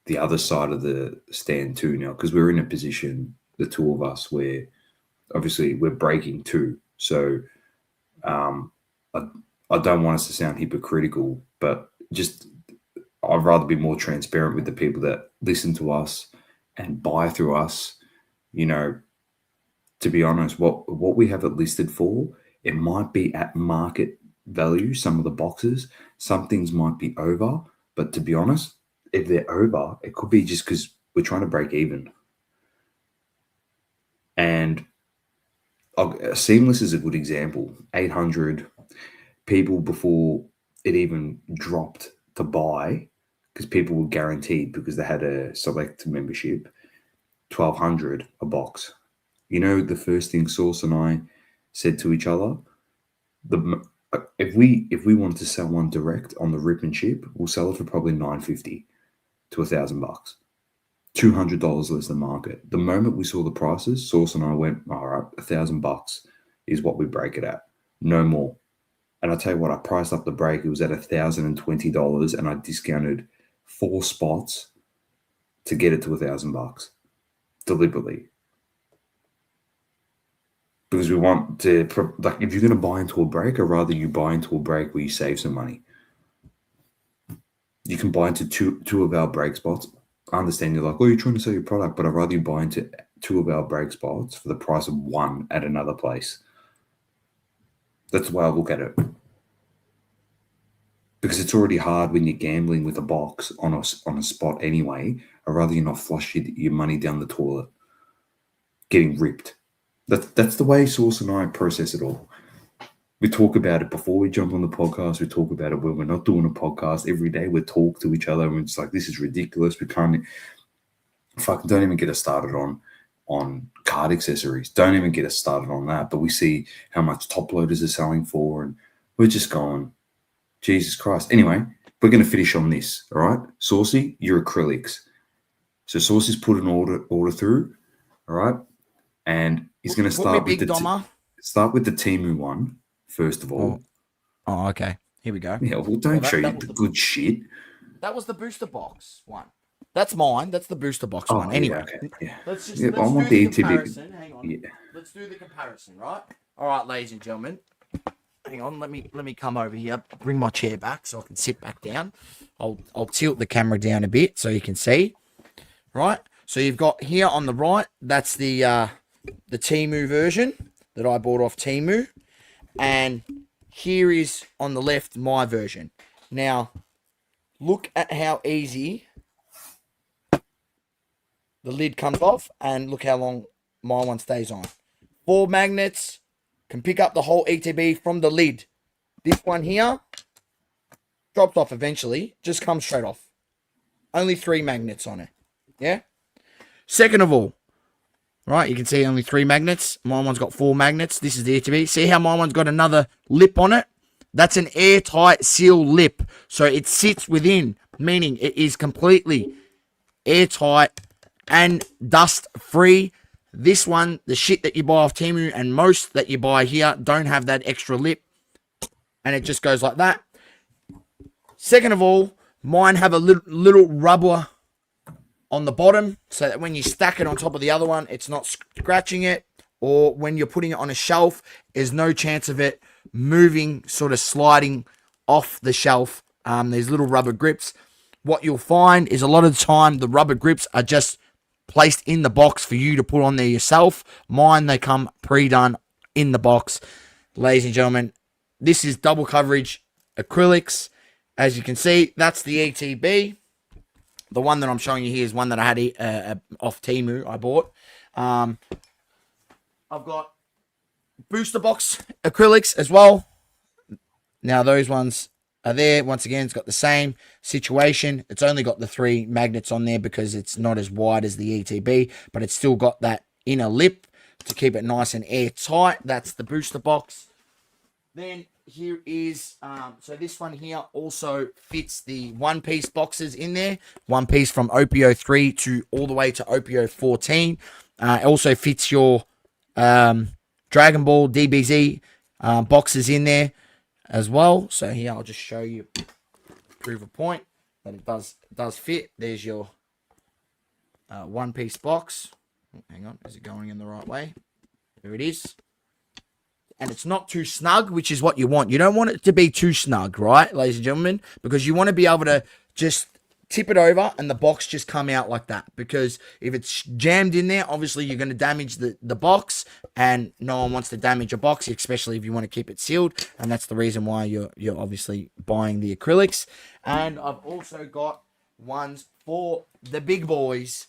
the other side of the stand too now, because we're in a position, the two of us, where obviously we're breaking too. So I don't want us to sound hypocritical, but just I'd rather be more transparent with the people that listen to us and buy through us. To be honest, what we have it listed for, it might be at market value, some of the boxes. Some things might be over, but to be honest, if they're over, it could be just because we're trying to break even. And Seamless is a good example. 800 people before it even dropped to buy, because people were guaranteed because they had a select membership, 1,200 a box. You know, the first thing Source and I said to each other, if we want to sell one direct on the rip and ship, we'll sell it for probably $950 to $1,000. $200 less than market. The moment we saw the prices, Source and I went, all right, $1,000 is what we break it at, no more. And I tell you what, I priced up the break. It was at $1,020, and I discounted 4 spots to get it to $1,000 deliberately. Because we want to, like, if you're going to buy into a break, I'd rather you buy into a break where you save some money. You can buy into two of our break spots. I understand you're like, oh, you're trying to sell your product, but I'd rather you buy into 2 of our break spots for the price of 1 at another place. That's the way I look at it. Because it's already hard when you're gambling with a box on a spot anyway. I'd rather you not flush your money down the toilet, getting ripped. That's the way Source and I process it all. We talk about it before we jump on the podcast. We talk about it when we're not doing a podcast. Every day we talk to each other, and it's like, this is ridiculous. We can't fucking don't even get us started on card accessories. Don't even get us started on that. But we see how much top loaders are selling for, and we're just going, Jesus Christ. Anyway, we're going to finish on this, all right? Saucy, your acrylics. So Saucy's put an order through, all right? And he's going to start with the Temu one, first of all. Oh, okay. Here we go. Yeah, well, don't show you the good shit. That was the booster box one. That's mine. That's the booster box one. Yeah, Anyway, okay. Yeah. let's I want do the ETB. comparison. Hang on. Yeah. Let's do the comparison, right? All right, ladies and gentlemen. Hang on. Let me come over here. Bring my chair back so I can sit back down. I'll tilt the camera down a bit so you can see. Right. So you've got here on the right. That's the Temu version that I bought off Temu, and here is on the left my version. Now, look at how easy the lid comes off, and look how long my one stays on. 4 magnets, can pick up the whole ETB from the lid. This one here drops off eventually, just comes straight off. Only 3 magnets on it. Yeah. Second of all, right, you can see only 3 magnets. My one's got 4 magnets. This is the ETB. See how my one's got another lip on it? That's an airtight seal lip. So it sits within, meaning it is completely airtight and dust free. This one, the shit that you buy off Temu and most that you buy here don't have that extra lip. And it just goes like that. Second of all, mine have a little rubber on the bottom so that when you stack it on top of the other one, it's not scratching it. Or when you're putting it on a shelf, there's no chance of it moving, sort of sliding off the shelf. There's little rubber grips. What you'll find is a lot of the time the rubber grips are just placed in the box for you to put on there yourself. Mine, they come pre-done in the box. Ladies and gentlemen, this is double coverage acrylics. As you can see, that's the ETB. The one that I'm showing you here is one that I had off Temu, I bought. I've got booster box acrylics as well. Now, those ones are there. Once again, it's got the same situation. It's only got the 3 magnets on there because it's not as wide as the ETB, but it's still got that inner lip to keep it nice and airtight. That's the booster box. Then here is, so this one here also fits the 1-piece boxes in there. 1 piece from OPO 3 to all the way to OPO 14. It also fits your Dragon Ball DBZ boxes in there as well. So here I'll just show you, prove a point that it does fit. There's your 1-piece box. Hang on, is it going in the right way? There it is. And it's not too snug, which is what you want. You don't want it to be too snug, right, ladies and gentlemen? Because you want to be able to just tip it over and the box just come out like that. Because if it's jammed in there, obviously you're going to damage the box. And no one wants to damage a box, especially if you want to keep it sealed. And that's the reason why you're obviously buying the acrylics. And I've also got ones for the big boys.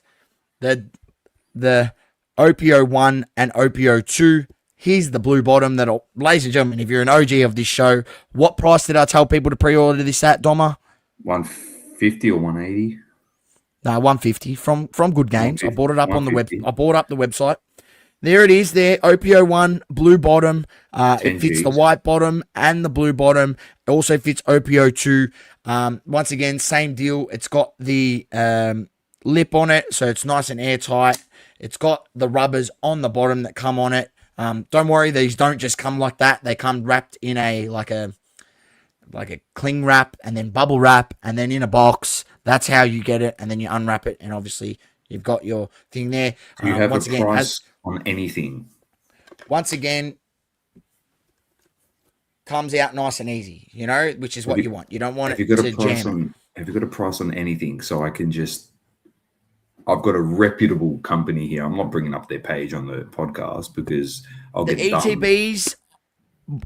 The OPO 1 and OPO 2 Here's the blue bottom ladies and gentlemen, if you're an OG of this show, what price did I tell people to pre-order this at, Doma? 150 or 180? No, 150 from Good Games. I bought it up on the web. 150. I bought up the website. There it is there, OPO1, blue bottom. It fits the white bottom and the blue bottom. It also fits OPO2. Once again, same deal. It's got the lip on it, so it's nice and airtight. It's got the rubbers on the bottom that come on it. Don't worry, these don't just come like that. They come wrapped in like a cling wrap and then bubble wrap and then in a box. That's how you get it, and then you unwrap it, and obviously you've got your thing there. Do you have a price on anything? Once again, comes out nice and easy, which is what you want. You don't want it to jam. Have you got a price on anything so I can just... I've got a reputable company here. I'm not bringing up their page on the podcast because I'll get the ETBs,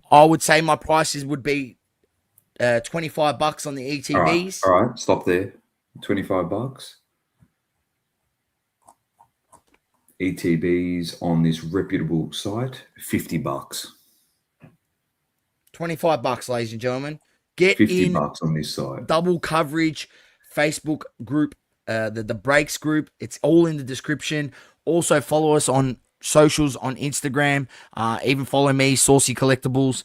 I would say my prices would be $25 on the ETBs. All right, stop there. $25. ETBs on this reputable site, $50. $25, ladies and gentlemen. Get $50 on this site. Double Coverage Facebook group, the breaks group. It's all in the description. Also follow us on socials on Instagram. Even follow me, Saucy Collectibles.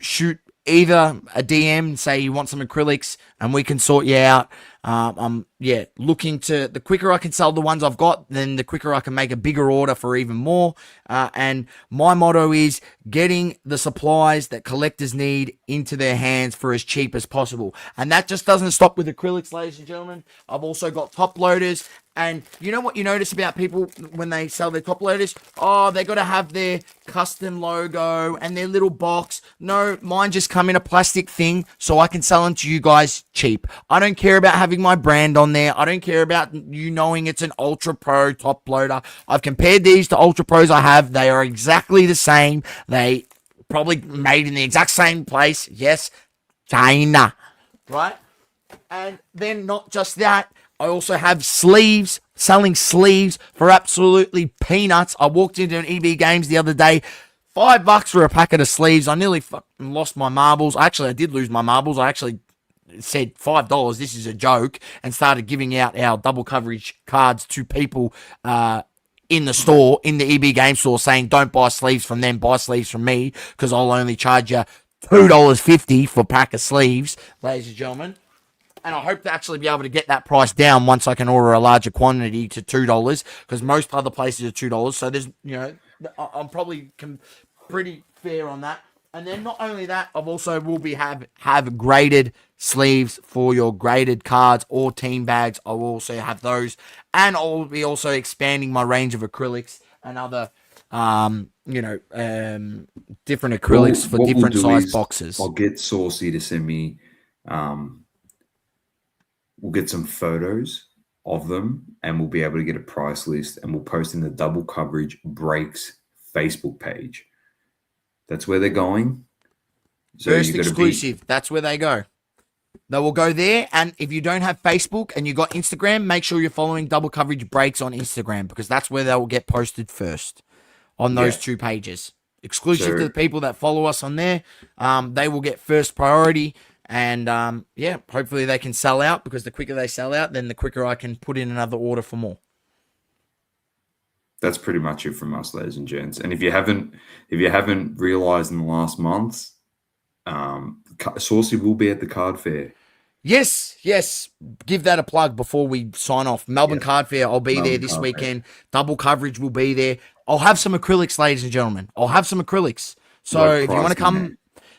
Shoot either a DM, say you want some acrylics, and we can sort you out. Looking to, the quicker I can sell the ones I've got, then the quicker I can make a bigger order for even more. And my motto is getting the supplies that collectors need into their hands for as cheap as possible. And that just doesn't stop with acrylics, ladies and gentlemen. I've also got top loaders. And you know what you notice about people when they sell their top loaders? Oh, they got to have their custom logo and their little box. No, mine just come in a plastic thing so I can sell them to you guys cheap. I don't care about having my brand on there. I don't care about you knowing it's an Ultra Pro top loader. I've compared these to Ultra Pros I have. They are exactly the same. They probably made in the exact same place. Yes, China. Right? And then not just that, I also have sleeves, selling sleeves for absolutely peanuts. I walked into an EB Games the other day, $5 for a packet of sleeves. I nearly fucking lost my marbles. Actually, I did lose my marbles. I actually said $5, this is a joke, and started giving out our double coverage cards to people in the store, in the EB Game store, saying don't buy sleeves from them, buy sleeves from me, because I'll only charge you $2.50 for a pack of sleeves, ladies and gentlemen. And I hope to actually be able to get that price down once I can order a larger quantity to $2, because most other places are $2. So there's, I'm probably pretty fair on that. And then not only that, I've also will be have graded sleeves for your graded cards or team bags. I will also have those, and I'll be also expanding my range of acrylics and other, different acrylics for different size boxes. I'll get Saucy to send me. We'll get some photos of them, and we'll be able to get a price list, and we'll post in the Double Coverage Breaks Facebook page. That's where they're going. So First exclusive. That's where they go. They will go there, and if you don't have Facebook and you got Instagram, make sure you're following Double Coverage Breaks on Instagram, because that's where they will get posted first on those two pages. Exclusive to the people that follow us on there. They will get first priority. And, hopefully they can sell out, because the quicker they sell out, then the quicker I can put in another order for more. That's pretty much it from us, ladies and gents. And if you haven't realized in the last months, Saucy will be at the card fair. Yes. Give that a plug before we sign off. Melbourne Card Fair, I'll be there this weekend. Double Coverage will be there. I'll have some acrylics, ladies and gentlemen. I'll have some acrylics. So if you want to come...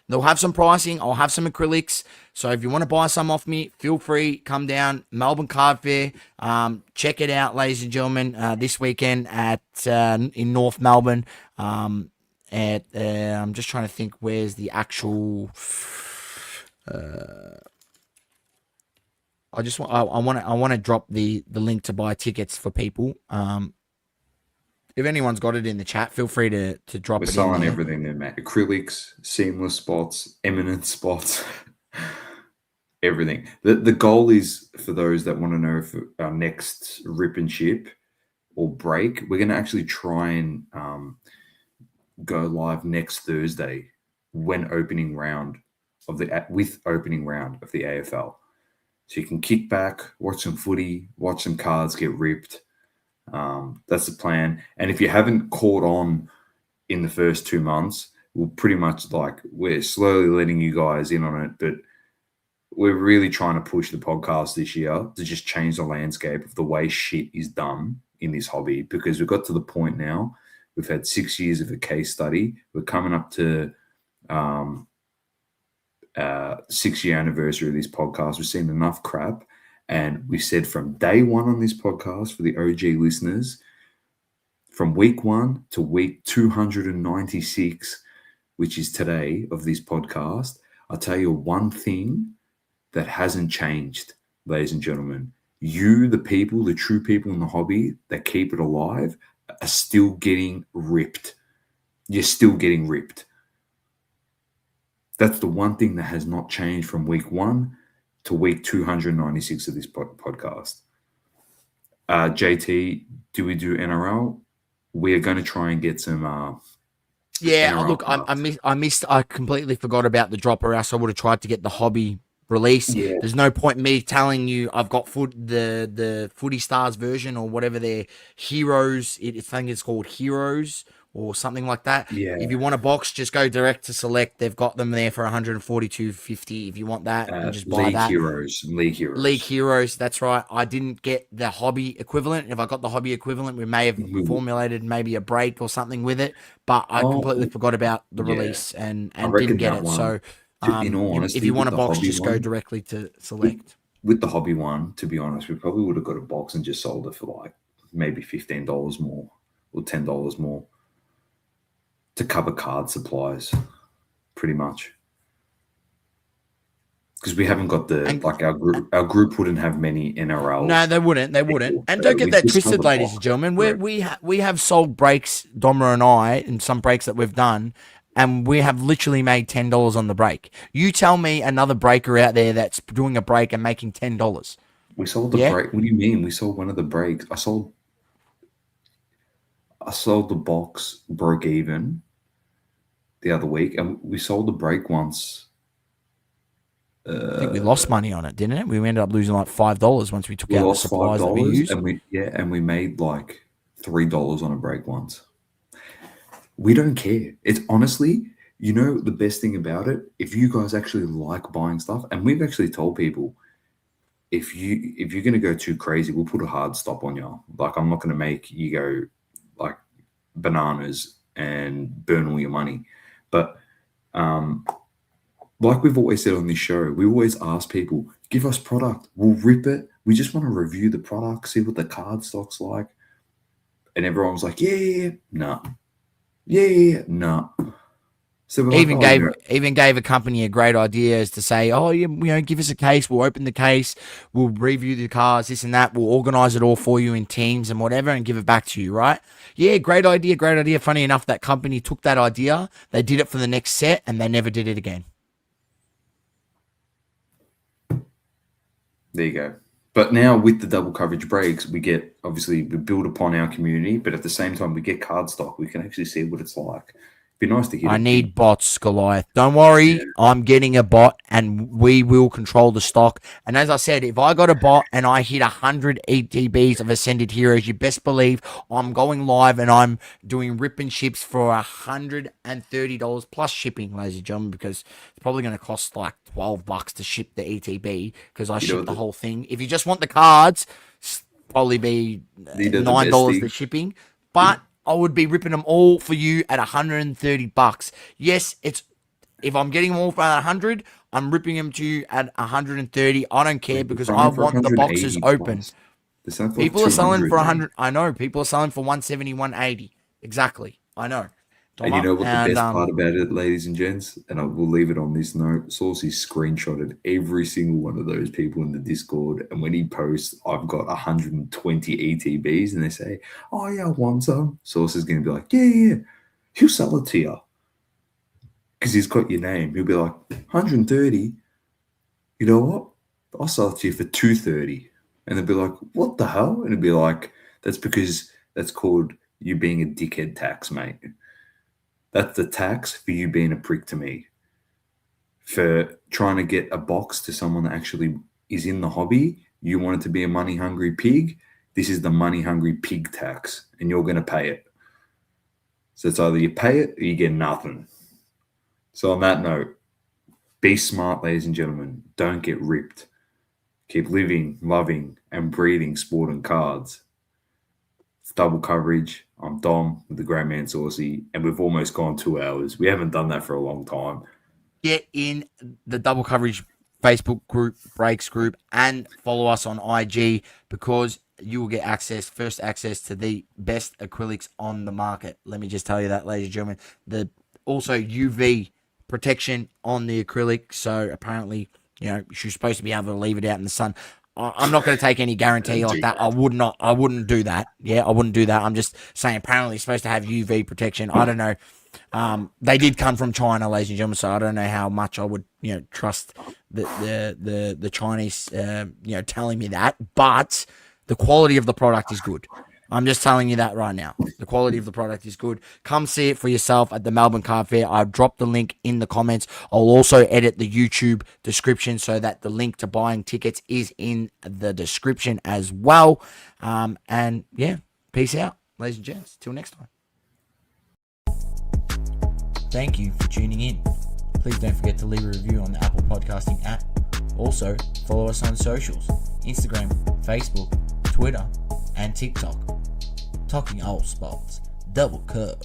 They'll have some pricing. I'll have some acrylics. So if you want to buy some off me, feel free. Come down. Melbourne Card Fair. Check it out, ladies and gentlemen, this weekend in North Melbourne. I'm just trying to think where's the actual... I want to drop the link to buy tickets for people. If anyone's got it in the chat, feel free to drop it in. We're selling everything there, Matt. Acrylics, seamless spots, eminent spots, everything. The goal is, for those that want to know, if our next rip and ship or break, we're going to actually try and go live next Thursday with opening round of the AFL. So you can kick back, watch some footy, watch some cards get ripped. That's the plan. And if you haven't caught on in the first 2 months, we'll pretty much we're slowly letting you guys in on it, but we're really trying to push the podcast this year to just change the landscape of the way shit is done in this hobby, because we've got to the point now, we've had 6 years of a case study. We're coming up to 6-year anniversary of this podcast. We've seen enough crap. And we said from day one on this podcast, for the OG listeners, from week 1 to week 296, which is today of this podcast, I'll tell you one thing that hasn't changed, ladies and gentlemen. You, the people, the true people in the hobby that keep it alive, are still getting ripped. You're still getting ripped. That's the one thing that has not changed from week 1 to week 296 of this podcast. JT, do we do NRL? We're going to try and get some. Yeah, NRL look, I completely forgot about the drop, or else I would have tried to get the hobby release. Yeah. There's no point in me telling you I've got the Footy Stars version or whatever their Heroes. I think it's called Heroes or something like that. Yeah. If you want a box, just go direct to Select. They've got them there for $142.50. If you want that, you just buy that. League Heroes. That's right. I didn't get the hobby equivalent. If I got the hobby equivalent, we may have formulated maybe a break or something with it. But I completely forgot about the release and didn't get it. So. In all honesty, if you want a box, just go directly to Select. With the hobby one, to be honest, we probably would have got a box and just sold it for maybe $15 more or $10 more to cover card supplies, pretty much. Because we haven't got our group wouldn't have many NRL. No, they wouldn't. And don't get that twisted, ladies and gentlemen. We have sold breaks, Doma and I, and some breaks that we've done. And we have literally made $10 on the break. You tell me another breaker out there that's doing a break and making $10. We sold the break. What do you mean? We sold one of the breaks. I sold the box, broke even the other week, and we sold the break once. I think we lost money on it, didn't it? We ended up losing $5 once we took out the supplies that we used. And we made $3 on a break once. We don't care. It's honestly, the best thing about it, if you guys actually like buying stuff, and we've actually told people, if you're going to go too crazy, we'll put a hard stop on you. I'm not going to make you go bananas and burn all your money. But like we've always said on this show, we always ask people, give us product. We'll rip it. We just want to review the product, see what the card stock's like. And everyone's like, yeah, no. Yeah, no. So even gave a company a great idea as to say, give us a case, we'll open the case, we'll review the cards, this and that, we'll organize it all for you in teams and whatever and give it back to you, right? Yeah, great idea. Funny enough, that company took that idea, they did it for the next set, and they never did it again. There you go. But now with the double coverage breaks, we build upon our community, but at the same time, we get card stock. We can actually see what it's like. It'd be nice to hear. I need bots, Goliath. Don't worry. Yeah. I'm getting a bot and we will control the stock. And as I said, if I got a bot and I hit 100 ETBs of Ascended Heroes, you best believe I'm going live and I'm doing rip and ships for $130 plus shipping, ladies and gentlemen, because it's probably going to cost $12 to ship the ETB because I ship the whole thing. If you just want the cards, probably be $9 the shipping. But I would be ripping them all for you at $130. Yes, if I'm getting them all for 100, I'm ripping them to you at 130. I don't care because I want the boxes open. People are selling for 100. I know people are selling for 170, 180. Exactly. I know. And you know what the best part about it, ladies and gents, and I will leave it on this note, Saucy screenshotted every single one of those people in the Discord, and when he posts, I've got 120 ETBs, and they say, oh yeah, I want some. Saucy's going to be like, yeah, he'll sell it to you. Because he's got your name. He'll be like, 130? You know what? I'll sell it to you for 230. And they'll be like, what the hell? And it'll be like, that's because that's called you being a dickhead tax, mate. That's the tax for you being a prick to me. For trying to get a box to someone that actually is in the hobby, you want it to be a money-hungry pig. This is the money-hungry pig tax, and you're going to pay it. So it's either you pay it or you get nothing. So on that note, be smart, ladies and gentlemen. Don't get ripped. Keep living, loving, and breathing sport and cards. It's double coverage. I'm Dom with the Great Man Saucy, and we've almost gone 2 hours. We haven't done that for a long time. Get in the Double Coverage Facebook group, breaks group, and follow us on IG, because you will get first access to the best acrylics on the market. Let me just tell you that, ladies and gentlemen. Also UV protection on the acrylic. So apparently, you're supposed to be able to leave it out in the sun. I'm not going to take any guarantee like that. I wouldn't do that. Yeah, I wouldn't do that. I'm just saying apparently it's supposed to have UV protection. I don't know. They did come from China, ladies and gentlemen, so I don't know how much I would, trust the Chinese, telling me that. But the quality of the product is good. I'm just telling you that right now. The quality of the product is good. Come see it for yourself at the Melbourne Card Fair. I've dropped the link in the comments. I'll also edit the YouTube description so that the link to buying tickets is in the description as well. And yeah, peace out, ladies and gents. Till next time. Thank you for tuning in. Please don't forget to leave a review on the Apple Podcasting app. Also, follow us on socials: Instagram, Facebook, Twitter, and TikTok. Talking all sports, double coverage.